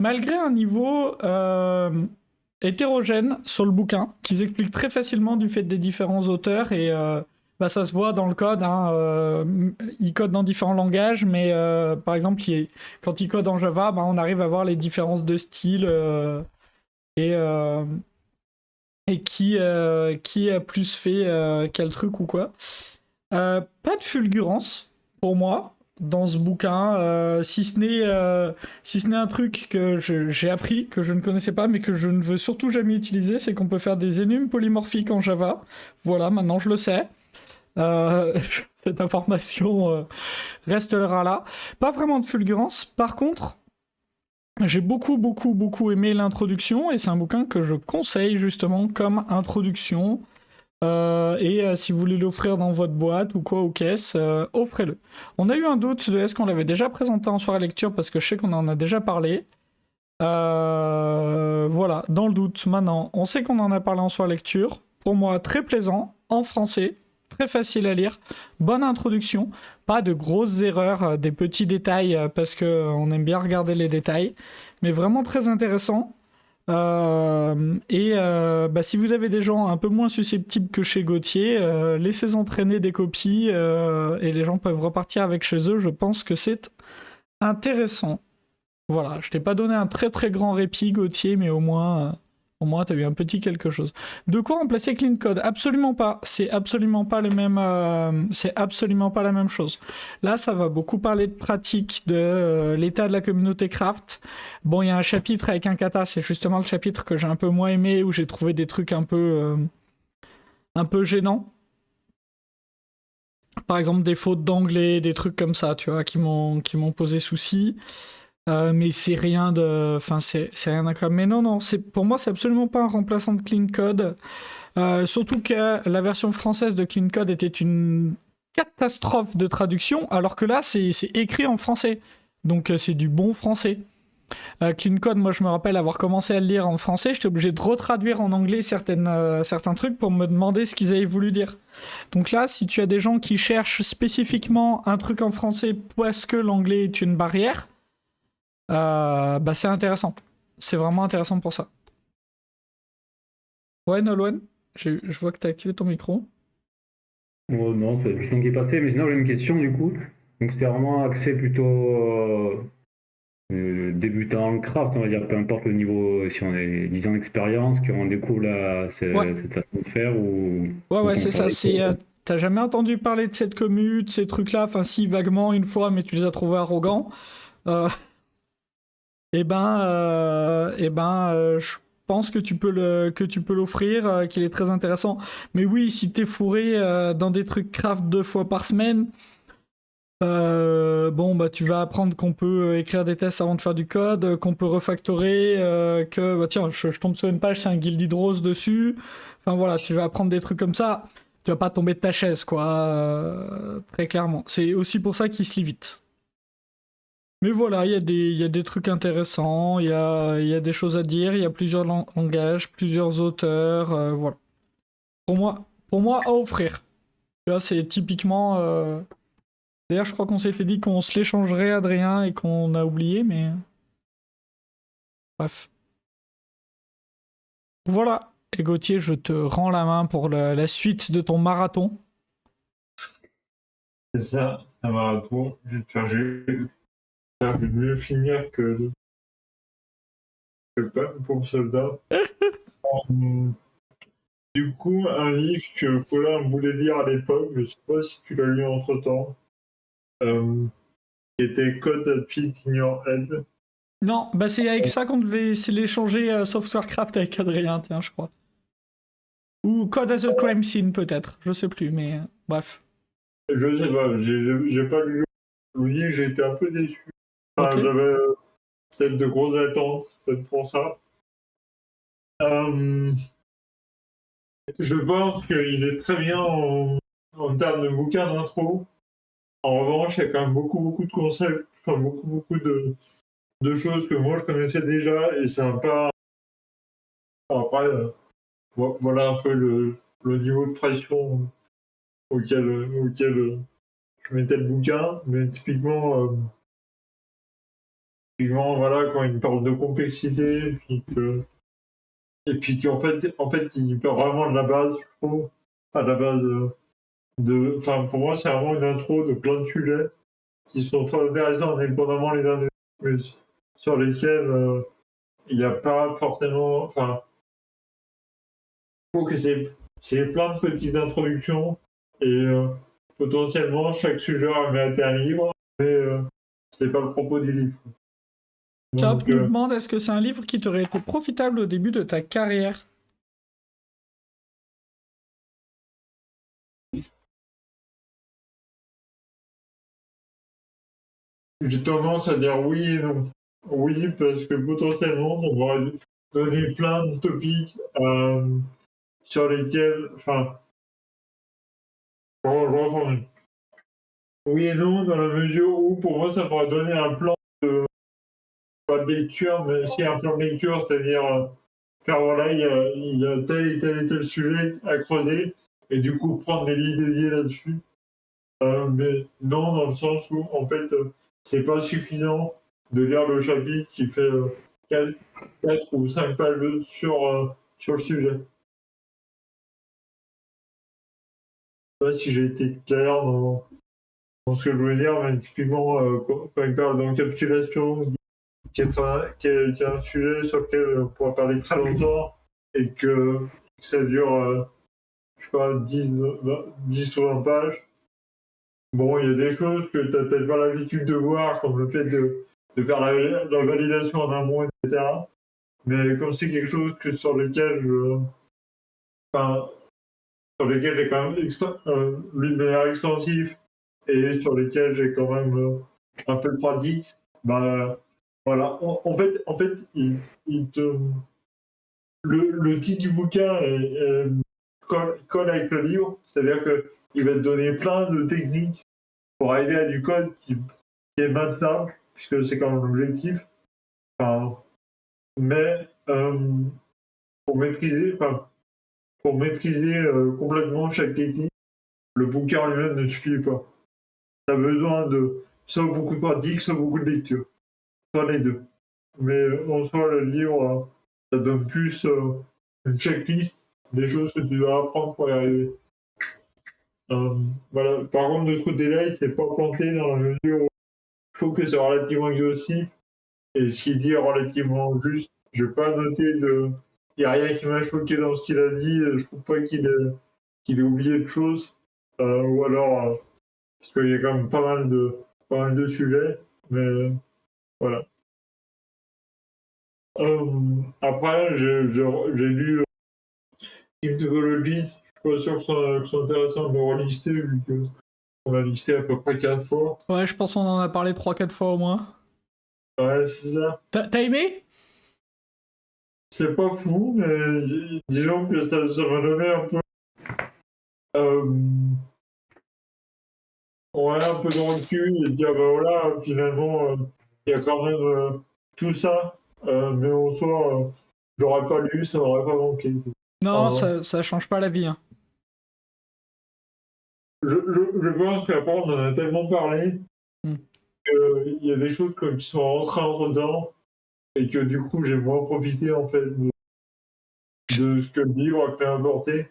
Malgré un niveau hétérogène sur le bouquin, qu'ils expliquent très facilement du fait des différents auteurs, et ça se voit dans le code, ils codent dans différents langages, mais par exemple, quand ils codent en Java, on arrive à voir les différences de style et qui a plus fait quel truc ou quoi. Pas de fulgurance pour moi dans ce bouquin, si ce n'est un truc que j'ai appris, que je ne connaissais pas, mais que je ne veux surtout jamais utiliser, c'est qu'on peut faire des énums polymorphiques en Java. Voilà, maintenant je le sais. Cette information restera là. Pas vraiment de fulgurance. Par contre, j'ai beaucoup aimé l'introduction, et c'est un bouquin que je conseille justement comme introduction. Si vous voulez l'offrir dans votre boîte ou quoi aux caisses, offrez-le. On a eu un doute de est-ce qu'on l'avait déjà présenté en soirée lecture, parce que je sais qu'on en a déjà parlé. Voilà, dans le doute, maintenant, on sait qu'on en a parlé en soirée lecture. Pour moi, très plaisant, en français, très facile à lire, bonne introduction, pas de grosses erreurs, des petits détails, parce qu'on aime bien regarder les détails, mais vraiment très intéressant. Si vous avez des gens un peu moins susceptibles que chez Gauthier, laissez entraîner des copies, et les gens peuvent repartir avec chez eux. Je pense que c'est intéressant. Voilà, je t'ai pas donné un très très grand répit, Gauthier, mais au moins t'as eu un petit quelque chose. De quoi remplacer Clean Code? Absolument pas. C'est absolument pas la même chose. Là, ça va beaucoup parler de pratique, de l'état de la communauté craft. Bon, il y a un chapitre avec un kata, c'est justement le chapitre que j'ai un peu moins aimé, où j'ai trouvé des trucs un peu gênants. Par exemple, des fautes d'anglais, des trucs comme ça, tu vois, qui m'ont posé souci. Mais c'est rien de... Enfin, c'est rien d'incroyable. Mais non, pour moi, c'est absolument pas un remplaçant de Clean Code. Surtout que la version française de Clean Code était une catastrophe de traduction, alors que là, c'est écrit en français. Donc, c'est du bon français. Clean Code, moi, je me rappelle avoir commencé à le lire en français. J'étais obligé de retraduire en anglais certains trucs pour me demander ce qu'ils avaient voulu dire. Donc là, si tu as des gens qui cherchent spécifiquement un truc en français parce que l'anglais est une barrière, c'est intéressant. C'est vraiment intéressant pour ça. Ouais, Nolwenn, je vois que tu as activé ton micro. Oh non, c'est la question qui est passée, mais sinon j'ai une question du coup. Donc c'était vraiment axé plutôt débutant en craft, on va dire, peu importe le niveau, si on a 10 ans d'expérience, qu'on découvre cette façon de faire ou... Ouais, c'est ça. T'as jamais entendu parler de cette commu, de ces trucs-là? Enfin, si, vaguement, une fois, mais tu les as trouvés arrogants. Je pense que tu peux l'offrir, qu'il est très intéressant. Mais oui, si t'es fourré dans des trucs craft 2 fois par semaine, tu vas apprendre qu'on peut écrire des tests avant de faire du code, qu'on peut refactorer, tiens, je tombe sur une page, c'est un Guild Hydros dessus. Enfin voilà, tu vas apprendre des trucs comme ça. Tu vas pas tomber de ta chaise, quoi. Très clairement. C'est aussi pour ça qu'il se lit vite. Mais voilà, il y a des trucs intéressants, il y a des choses à dire, il y a plusieurs langages, plusieurs auteurs, voilà. Pour moi, à offrir. Tu vois, c'est typiquement... D'ailleurs, je crois qu'on s'était dit qu'on se l'échangerait, Adrien, et qu'on a oublié, mais... Bref. Voilà. Et Gauthier, je te rends la main pour la suite de ton marathon. C'est ça, c'est un marathon. J'espère que je vais mieux finir que pas pour soldat. Du coup, un livre que Colin voulait lire à l'époque, je sais pas si tu l'as lu entre temps, qui était Code that Fit in Your Head. Non, bah c'est avec ça qu'on devait essayer d'échanger Softwarecraft avec Adrien, tiens, je crois. Ou Code as a Crime Scene, peut-être, je sais plus, mais bref. Je sais pas, j'ai pas lu le livre, j'ai été un peu déçu. Enfin, Ok. j'avais peut-être de grosses attentes, peut-être pour ça. Je pense qu'il est très bien en termes de bouquin d'intro. En revanche, il y a quand même beaucoup de concepts, enfin beaucoup de choses que moi je connaissais déjà et c'est un peu. Après, voilà un peu le niveau de pression auquel je mettais le bouquin, mais typiquement, voilà, quand il parle de complexité, et puis qu'en fait, il part vraiment de la base, je trouve, à la base enfin, pour moi, c'est vraiment une intro de plein de sujets qui sont très intéressants indépendamment les uns des autres, mais sur lesquels il n'y a pas forcément. Enfin, je trouve que c'est plein de petites introductions et potentiellement chaque sujet mérite un livre, mais c'est pas le propos du livre. Chop Donc, nous demande est-ce que c'est un livre qui t'aurait été profitable au début de ta carrière? j'ai tendance à dire oui et non. Oui, parce que potentiellement, ça m'aurait donné plein de topics sur lesquels. Enfin, je reformule. Oui et non, dans la mesure où, pour moi, ça m'aurait donné un plan pas de lecture, mais si un plan de lecture, c'est-à-dire faire voilà, il y a tel et tel sujet à creuser, et du coup prendre des livres dédiés là-dessus. Mais non, dans le sens où, en fait, c'est pas suffisant de lire le chapitre qui fait 4 ou 5 pages sur le sujet. Je sais pas si j'ai été clair dans ce que je voulais dire, mais typiquement, quand il parle d'encapsulation, qui est un sujet sur lequel on pourra parler très longtemps, et que ça dure, je sais pas, 10 ou 20 pages. Bon, il y a des choses que tu n'as peut-être pas l'habitude de voir, comme le fait de faire la validation en amont, etc. Mais comme c'est quelque chose sur lequel j'ai quand même lu de manière extensive et sur lesquels j'ai quand même un peu de pratique, bah voilà. En fait, le titre du bouquin colle avec le livre, c'est-à-dire qu'il va te donner plein de techniques pour arriver à du code qui est maintenable, puisque c'est quand même l'objectif. Enfin, mais pour maîtriser, complètement chaque technique, le bouquin lui-même ne suffit pas. Tu as besoin de soit beaucoup de pratique, soit beaucoup de lecture. Soit les deux. Mais en soi, le livre, ça donne plus une checklist des choses que tu dois apprendre pour y arriver. Voilà. Par contre, de ce côté-là, il s'est pas planté dans la mesure où il faut que c'est relativement exhaustif. Et ce qu'il dit est relativement juste. Je n'ai pas noté de. Il n'y a rien qui m'a choqué dans ce qu'il a dit. Je trouve pas qu'il ait oublié de choses. Ou alors, parce qu'il y a quand même pas mal de sujets. Mais voilà. Après, j'ai lu Mythologies. Je suis pas sûr que ce soit intéressant de le relister, vu qu'on l'a listé à peu près 15 fois. Ouais, je pense qu'on en a parlé 3-4 fois au moins. Ouais, c'est ça. T'as aimé? C'est pas fou, mais disons que ça m'a donné un peu. Ouais, un peu de recul et dire, bah voilà, finalement, il y a quand même tout ça, mais en soi, je l'aurais pas lu, ça m'aurait pas manqué. Non, ça change pas la vie. Hein. Je pense qu'après, on en a tellement parlé qu'il y a des choses qui sont rentrées entre-temps et que du coup, j'ai moins profité en fait de ce que le livre a pu apporter.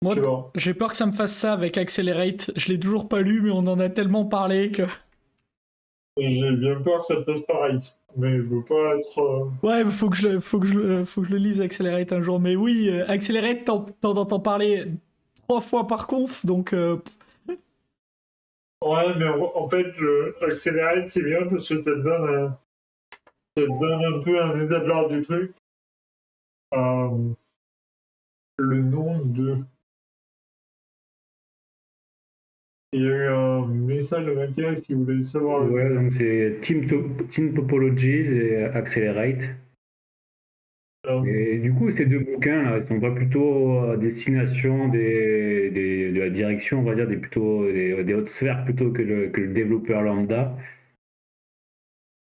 Moi, Tu vois. j'ai peur que ça me fasse ça avec Accelerate. Je l'ai toujours pas lu, mais on en a tellement parlé que. Et j'ai bien peur que ça te passe pareil. Mais je veux pas être. Ouais, faut que je le lise Accelerate un jour. Mais oui, Accelerate, t'en entends parler 3 fois par conf, donc. Ouais, mais en fait, Accelerate, c'est bien parce que ça te donne un peu un état de l'art du truc. Le nom de. Il y a eu un message de Mathias qui voulait savoir. Ouais, donc c'est Team Topologies et Accelerate. Et du coup, ces deux bouquins, là, ils sont pas plutôt à destination de la direction, on va dire, des hautes sphères plutôt que le développeur lambda,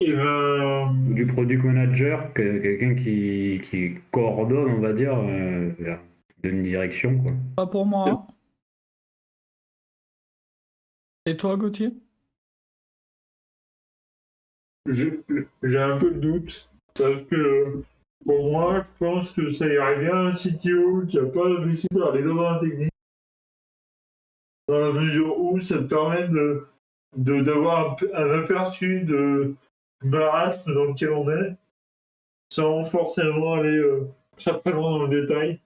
Et ben, du product manager, quelqu'un qui coordonne, on va dire, vers une direction, quoi. Pas pour moi. Hein. Et toi, Gauthier? j'ai un peu de doute. Parce que pour moi, je pense que ça irait bien un CTO qui n'a pas l'habitude d'aller dans la technique. Dans la mesure où ça te permet d'avoir un aperçu de marasme dans lequel on est, sans forcément aller très très loin dans le détail.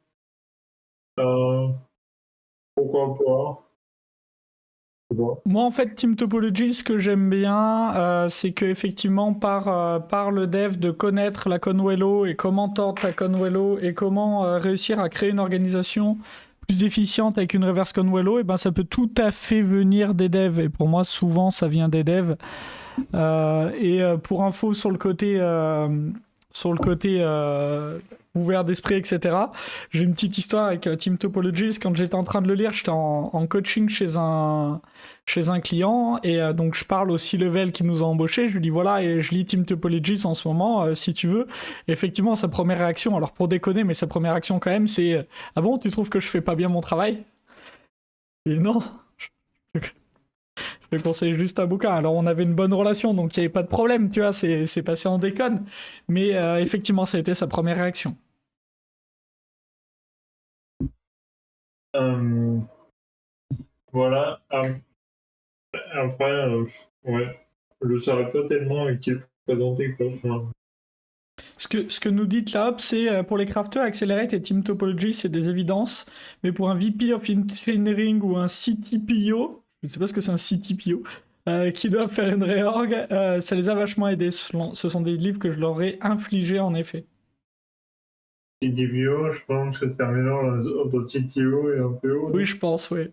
Pourquoi pas? Bon. Moi, en fait, Team Topology, ce que j'aime bien, c'est qu'effectivement, par le dev de connaître la Conwello et comment tordre ta Conwello et comment réussir à créer une organisation plus efficiente avec une reverse Conwello, et ben ça peut tout à fait venir des devs. Et pour moi, souvent, ça vient des devs. Pour info sur le côté ouvert d'esprit, etc. J'ai une petite histoire avec Team Topologies. Quand j'étais en train de le lire, j'étais en coaching chez un client, et donc je parle au C-level qui nous a embauchés. Je lui dis voilà, et je lis Team Topologies en ce moment, si tu veux. Et effectivement, sa première réaction, alors pour déconner, mais sa première réaction quand même, c'est ah bon, tu trouves que je fais pas bien mon travail? Et non. Je lui conseille juste un bouquin. Alors, on avait une bonne relation, donc il n'y avait pas de problème, tu vois, c'est passé en déconne. Mais effectivement, ça a été sa première réaction. Voilà. Après, ouais, je ne saurais pas tellement qui est présenté, quoi. Enfin, Ce que nous dit Tlahop, c'est pour les crafters, Accelerate et Team Topology, c'est des évidences. Mais pour un VP of Engineering ou un CTPO, je ne sais pas ce que c'est un CTPO, qui doivent faire une réorg, ça les a vachement aidés. Ce sont des livres que je leur ai infligés en effet. CTPO, je pense que c'est un mélange entre CTO et un PO. Oui, je pense, oui.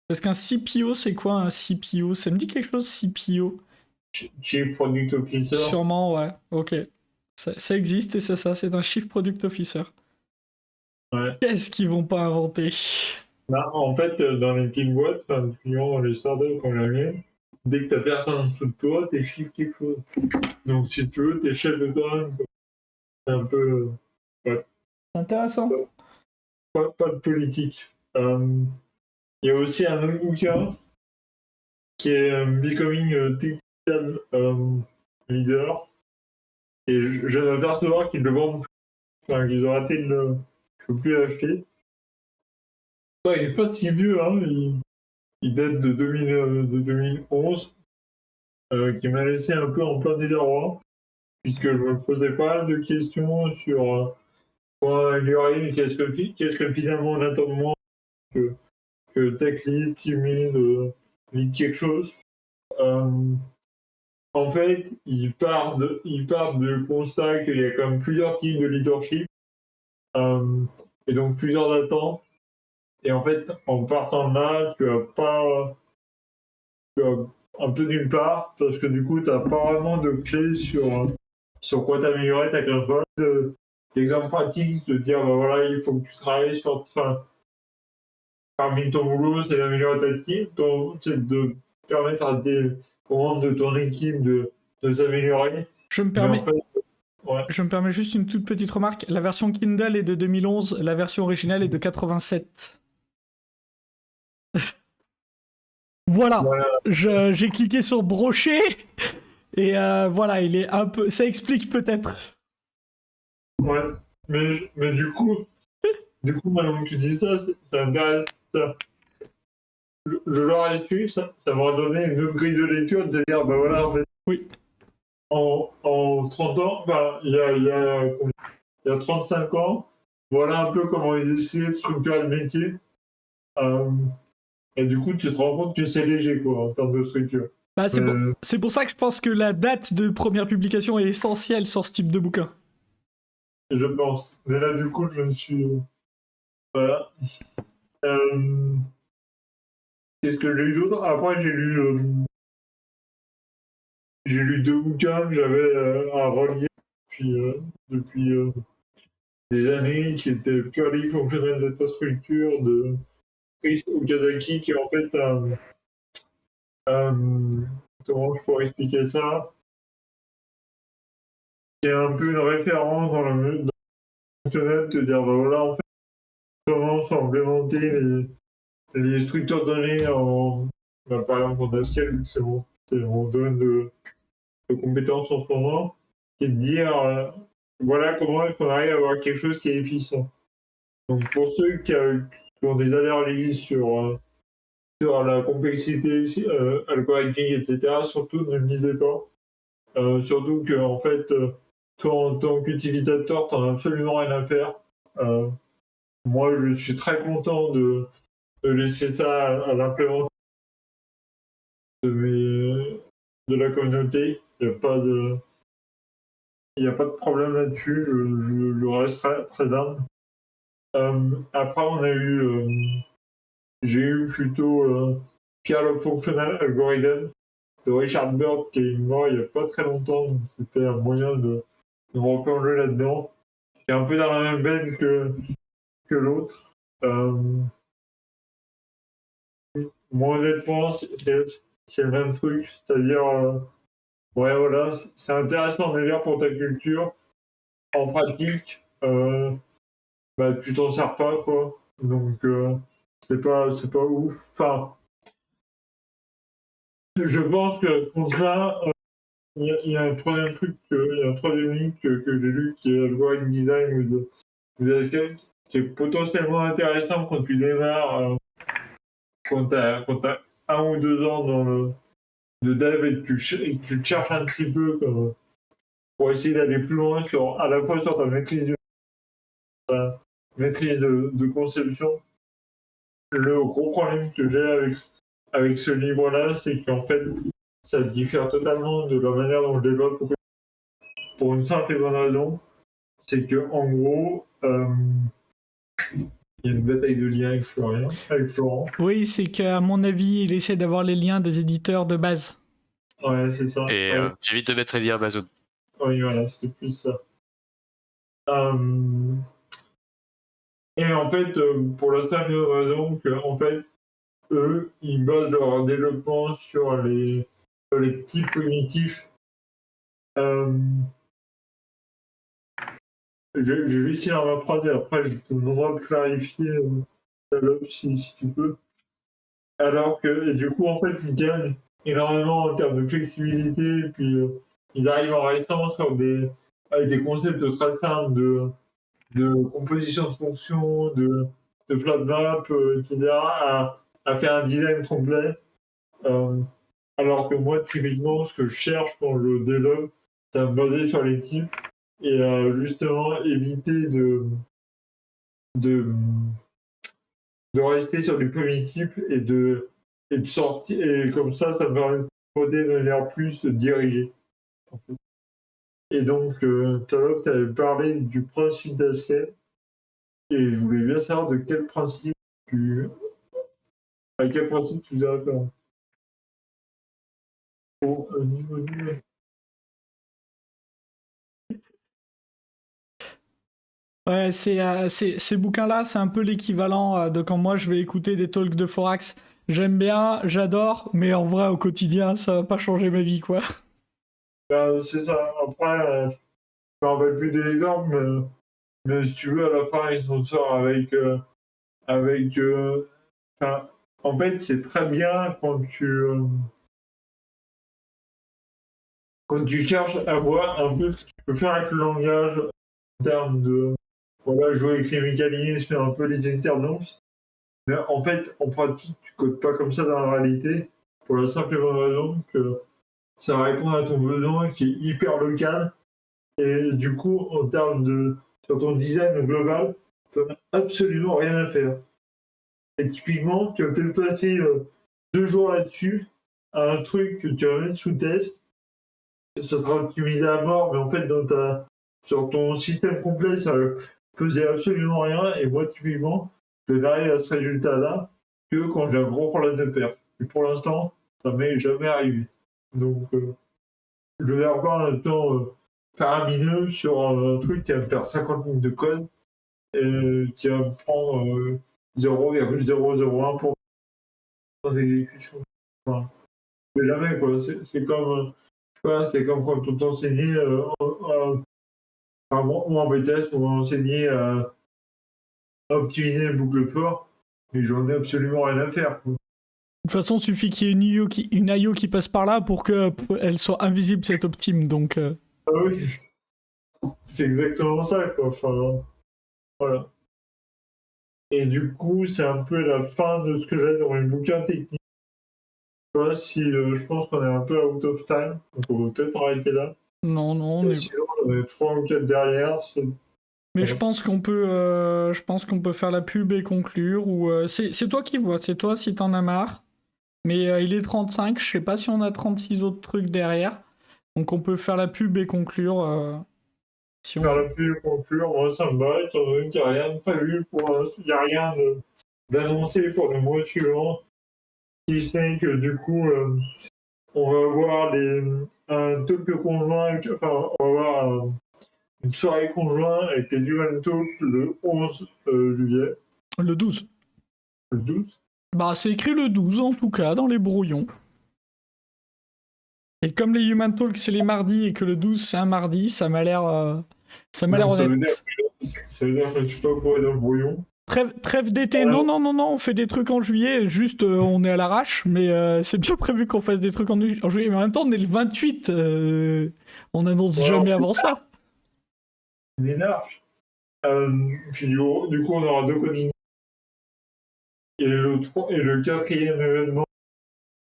Parce qu'un CPO, c'est quoi un CPO? Ça me dit quelque chose, CPO? Chief Product Officer. Sûrement, ouais. Ok. Ça existe et c'est ça, c'est un Chief Product Officer. Ouais. Qu'est-ce qu'ils vont pas inventer? Bah, en fait, dans les petites boîtes, dans les startups comme la mienne, dès que t'as personne en dessous de toi, t'es chief quelque chose. Donc si tu veux, t'es chef de toi-même. C'est un peu... C'est intéressant. Pas de politique. Il y a aussi un autre bouquin qui est Becoming Technical Leader. Et je viens d'apercevoir qu'ils le vendent, enfin qu'ils ont arrêté de le... Je peux plus l'acheter. Il est pas si vieux, hein. Il date de 2011, qui m'a laissé un peu en plein désarroi, puisque je me posais pas mal de questions sur comment améliorer, qu'est-ce que finalement on attend de moi, que tech lead, team lead quelque chose. En fait, il part du constat qu'il y a quand même plusieurs types de leadership, et donc plusieurs attentes. Et en fait, en partant de là, tu vas un peu nulle part, parce que du coup, tu n'as pas vraiment de clés sur quoi t'améliorer. Tu n'as qu'un peu d'exemples pratiques, de dire, bah voilà, il faut que tu travailles sur... Enfin, parmi ton boulot, c'est d'améliorer ta team, c'est de permettre à des membres de ton équipe de s'améliorer. Je me permets... En fait, ouais. Je me permets juste une toute petite remarque. La version Kindle est de 2011, la version originale est de 87. Voilà. J'ai cliqué sur brocher et voilà, il est un peu. Ça explique peut-être. Ouais, mais du coup, du coup, maintenant que tu dis ça, ça m'intéresse. Je l'aurais su, ça m'aurait donné une autre grille de lecture de dire, bah voilà, en fait, Oui. en 30 ans, bah, il y a 35 ans, voilà un peu comment ils essayaient de structurer le métier. Et du coup, tu te rends compte que c'est léger, quoi, en termes de structure. Bah, c'est pour ça que je pense que la date de première publication est essentielle sur ce type de bouquin. Je pense. Mais là, du coup, je me suis. Voilà. Qu'est-ce que j'ai lu d'autre? Après, j'ai lu 2 bouquins que j'avais à relire depuis des années, qui étaient Purely Functional Data Structure de Chris Okazaki, qui est en fait comment je pourrais expliquer ça? Qui est un peu une référence dans le fonctionnel, de dire, bah voilà, en fait, comment sont implémentées les structures de données bah, par exemple en Haskell, vu que c'est mon domaine de compétences en ce moment, et de dire voilà comment est-ce qu'on arrive à avoir quelque chose qui est efficient. Donc pour ceux qui ont des allergies sur la complexité algorithmique, etc., surtout ne le lisez pas. Surtout que en fait, toi en tant qu'utilisateur, t'en as absolument rien à faire. Moi, je suis très content de laisser ça à l'implémentation de la communauté. Il n'y a pas de problème là-dessus. Je reste très humble. Après, j'ai eu plutôt Pierre le Functional Algorithm de Richard Bird qui est mort il n'y a pas très longtemps. Donc c'était un moyen de me replonger là-dedans. Qui est un peu dans la même veine que l'autre. Moi, honnêtement, c'est le même truc. C'est-à-dire, ouais, voilà, c'est intéressant de lire pour ta culture. En pratique, bah, tu t'en sers pas, quoi. Donc, c'est pas ouf. Enfin, je pense que pour ça, il y a un troisième truc, il y a un troisième livre que j'ai lu qui est Algorithm Design de Haskell, qui est potentiellement intéressant quand tu démarres, quand t'as 1 ou 2 ans dans le dev et que tu te cherches un petit peu pour essayer d'aller plus loin à la fois sur ta maîtrise de conception. Le gros problème que j'ai avec ce livre-là, c'est qu'en fait, ça diffère totalement de la manière dont je développe pour une simple et bonne raison. C'est que en gros, il y a une bataille de liens avec Florent. Oui, c'est qu'à mon avis, il essaie d'avoir les liens des éditeurs de base. Ouais, c'est ça. Et j'évite de mettre Eddie Amazon. Oui, voilà, c'était plus ça. Et en fait, pour la simple raison que, en fait, eux, ils basent leur développement sur les types primitifs. Je vais essayer dans ma phrase et après, je te demanderai de clarifier si tu peux. Alors que, et du coup, en fait, ils gagnent énormément en termes de flexibilité, et puis ils arrivent en restant avec des concepts très simples de composition de fonctions, de flat map, etc., à faire un design complet. Alors que moi, typiquement, ce que je cherche quand je développe, c'est à me baser sur les types et justement éviter de rester sur du primitif et de sortir. Et comme ça me permet de coder de manière plus dirigée. Et donc, tout à l'heure, tu avais parlé du principe d'Haskell. Et je voulais bien savoir de quel principe à quel principe tu faisais référence. Ouais, ces bouquins-là, c'est un peu l'équivalent de quand moi je vais écouter des talks de Forax. J'aime bien, j'adore, mais en vrai, au quotidien, ça va pas changer ma vie, quoi. C'est ça. Après, je me rappelle plus des exemples, mais si tu veux, à la fin, ils s'en sortent en fait, c'est très bien quand tu cherches à voir un peu ce que tu peux faire avec le langage en termes voilà, jouer avec les mécanismes, un peu les internonces. Mais en fait, en pratique, tu codes pas comme ça dans la réalité, pour la simple et bonne raison que ça répond à ton besoin qui est hyper local. Et du coup, en termes de sur ton design global, tu n'as absolument rien à faire. Et typiquement, tu vas peut-être passer 2 jours là-dessus, à un truc que tu vas mettre sous test, ça sera optimisé à mort, mais en fait, sur ton système complet, ça faisait absolument rien. Et moi, typiquement, je n'arrive à ce résultat-là que quand j'ai un gros problème de perf. Et pour l'instant, ça m'est jamais arrivé. Donc, je vais avoir un temps faramineux sur un truc qui va me faire 50 lignes de code et qui va me prendre 0,001 pour d'exécution. Enfin, mais jamais, quoi. C'est comme, c'est comme quand on t'enseignait en BTS pour enseigner à optimiser les boucles fort, mais j'en ai absolument rien à faire, quoi. De toute façon, il suffit qu'il y ait une IO qui passe par là pour qu'elle soit invisible, cette optime. Donc, Ah oui, c'est exactement ça, quoi. Enfin, voilà. Et du coup, c'est un peu la fin de ce que j'avais dans mes bouquins techniques. Tu vois, si je pense qu'on est un peu out of time, donc on va peut-être arrêter là. non, on est... Sinon, j'en ai 3 ou 4 derrière. Mais je pense qu'on peut faire la pub et conclure. Ou c'est toi qui vois, c'est toi si t'en as marre. Mais il est 35, je sais pas si on a 36 autres trucs derrière. Donc on peut faire la pub et conclure. Si on... Faire la pub, conclure, moi ça me va, étant donné qu'il n'y a rien de prévu il n'y a rien d'annoncé pour le mois suivant. Si ce n'est que du coup, on va avoir un talk conjoint, enfin, on va avoir une soirée conjointe avec les Human Talk le 11 juillet. Le 12. Le 12. Bah, c'est écrit le 12 en tout cas dans les brouillons. Et comme les Human Talk c'est les mardis et que le 12 c'est un mardi, ça m'a l'air honnête. Ça veut dire que tu peux pas courir dans le brouillon. Trêve d'été, non, on fait des trucs en juillet, juste on est à l'arrache, mais c'est bien prévu qu'on fasse des trucs en juillet, mais en même temps on est le 28, on annonce jamais avant ça. On est large. Puis du coup on aura 2 coding. Et le 4e événement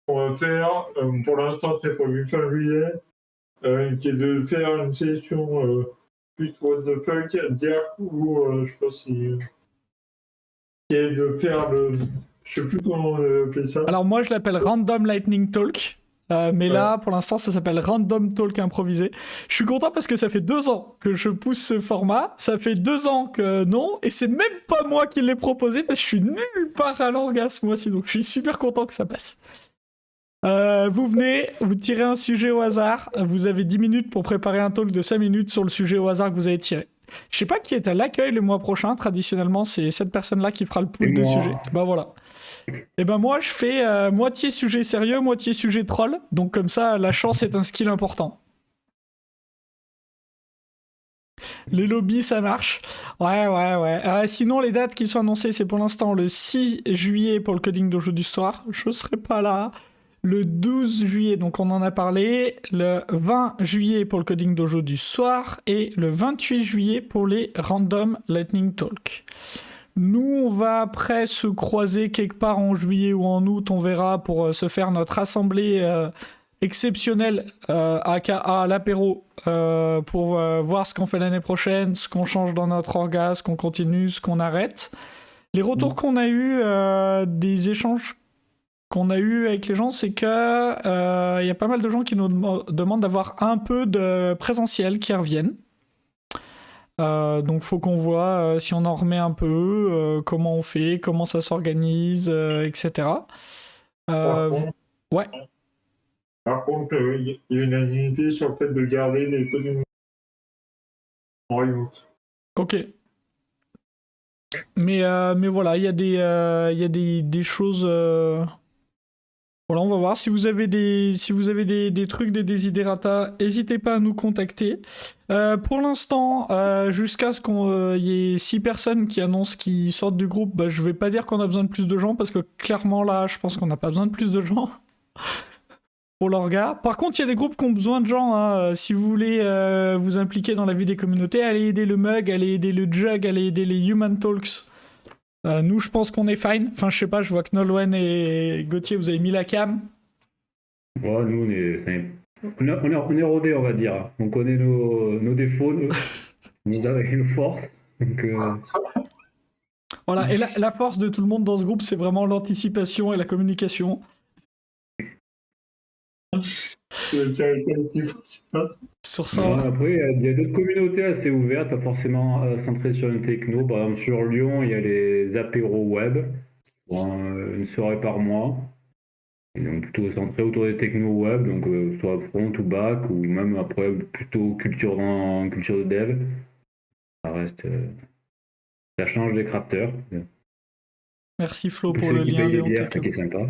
qu'on va faire, pour l'instant c'est prévu fin juillet, qui est de faire une session plus what the fuck, dire ou je sais pas si... qui est de faire je sais plus comment on avait appelé ça. Alors moi je l'appelle Random Lightning Talk, mais là pour l'instant ça s'appelle Random Talk improvisé. Je suis content parce que ça fait 2 ans que je pousse ce format, ça fait 2 ans que non, et c'est même pas moi qui l'ai proposé parce que je suis nulle part à l'orgasme moi aussi, donc je suis super content que ça passe. Vous venez, vous tirez un sujet au hasard, vous avez 10 minutes pour préparer un talk de 5 minutes sur le sujet au hasard que vous avez tiré. Je sais pas qui est à l'accueil le mois prochain, traditionnellement c'est cette personne-là qui fera le pool de sujets. Bah voilà. Et ben moi je fais moitié sujet sérieux, moitié sujet troll, donc comme ça la chance est un skill important. Les lobbies ça marche. Ouais. Sinon les dates qui sont annoncées c'est pour l'instant le 6 juillet pour le coding dojo du soir, je serai pas là. Le 12 juillet, donc on en a parlé, le 20 juillet pour le coding dojo du soir et le 28 juillet pour les random lightning talk. Nous, on va après se croiser quelque part en juillet ou en août, on verra, pour se faire notre assemblée exceptionnelle, aka l'apéro, pour voir ce qu'on fait l'année prochaine, ce qu'on change dans notre orga, ce qu'on continue, ce qu'on arrête. Les retours qu'on a eu des échanges qu'on a eu avec les gens, c'est que y a pas mal de gens qui nous demandent d'avoir un peu de présentiel qui reviennent. Donc faut qu'on voit si on en remet un peu, comment on fait, comment ça s'organise, etc. Ouais. Par contre, il y a une unanimité sur le fait de garder les coding en remote. Ok. Mais voilà, il y a des choses... Voilà, on va voir. Si vous avez des trucs, des desiderata, n'hésitez pas à nous contacter. Pour l'instant, jusqu'à ce qu'il y ait 6 personnes qui annoncent qu'ils sortent du groupe, bah, je vais pas dire qu'on a besoin de plus de gens, parce que clairement là, je pense qu'on n'a pas besoin de plus de gens. pour l'orga. Par contre, il y a des groupes qui ont besoin de gens. Hein. Si vous voulez vous impliquer dans la vie des communautés, allez aider le Mug, allez aider le Jug, allez aider les Human Talks. Nous, je pense qu'on est fine. Enfin, je sais pas, je vois que Nolwenn et Gauthier, vous avez mis la cam. Ouais, nous, on est rodés, on va dire. On connaît nos défauts, nos forces. Donc, Voilà, et la force de tout le monde dans ce groupe, c'est vraiment l'anticipation et la communication. C'est le caractère principal. Sur ça, voilà, après, il y a d'autres communautés assez ouvertes, pas forcément centrées sur une techno. Par exemple, sur Lyon, il y a les apéros web, une soirée par mois. Et donc plutôt centré autour des techno web, donc soit front ou back, ou même après plutôt culture de dev. Ça reste. Ça change des crafters. merci Flo Plus pour le ceux qui lien payent les Léon bières, ça Techno. qui est sympa.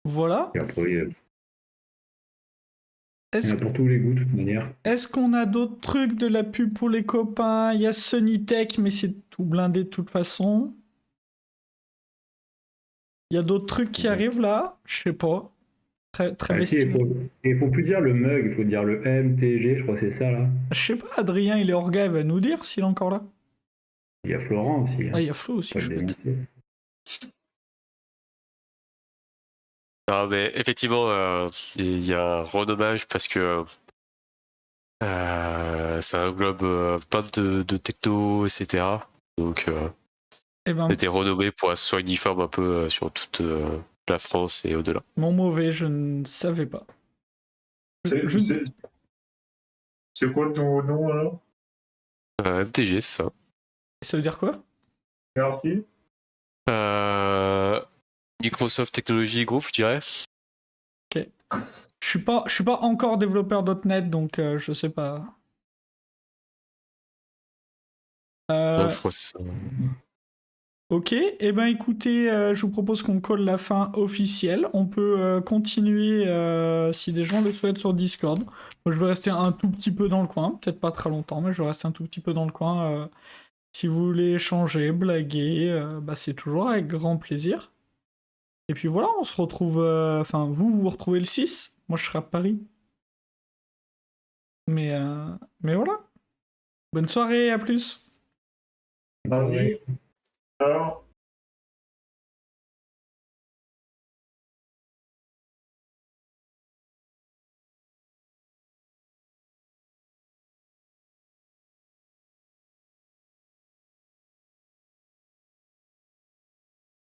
Voilà. Et après, il y en Est-ce a pour tous les goûts, de toute manière. Est-ce qu'on a d'autres trucs de la pub pour les copains? Il y a Sony Tech, mais c'est tout blindé de toute façon. Il y a d'autres trucs qui arrivent là? Je sais pas. Très Ah, si, il faut plus dire le mug, il faut dire le MTG, je crois que c'est ça là. Je sais pas, Adrien, il est orga, il va nous dire s'il est encore là. Il y a Florent aussi. Ah, il y a Flo aussi, Pas le chouette. dénoncer. Non, mais effectivement, il y a un renommage parce que ça englobe plein de techno, etc. Donc, Eh ben, c'était renommé pour que ce soit uniforme un peu sur toute la France et au-delà. mon mauvais, je ne savais pas. C'est quoi le nouveau nom alors? MTG, c'est ça. Ça veut dire quoi? Merci. Microsoft Technology Group, je dirais. Je suis pas encore développeur .NET, donc je sais pas. Donc, je crois que c'est ça. Ok, eh ben écoutez, je vous propose qu'on colle la fin officielle. On peut continuer si des gens le souhaitent sur Discord. Moi, je vais rester un tout petit peu dans le coin, peut-être pas très longtemps, mais je vais rester un tout petit peu dans le coin. Si vous voulez échanger, blaguer, bah, c'est toujours avec grand plaisir. Et puis voilà, on se retrouve. Enfin, vous retrouvez le 6, moi je serai à Paris. Mais voilà. Bonne soirée, à plus. Merci. Alors.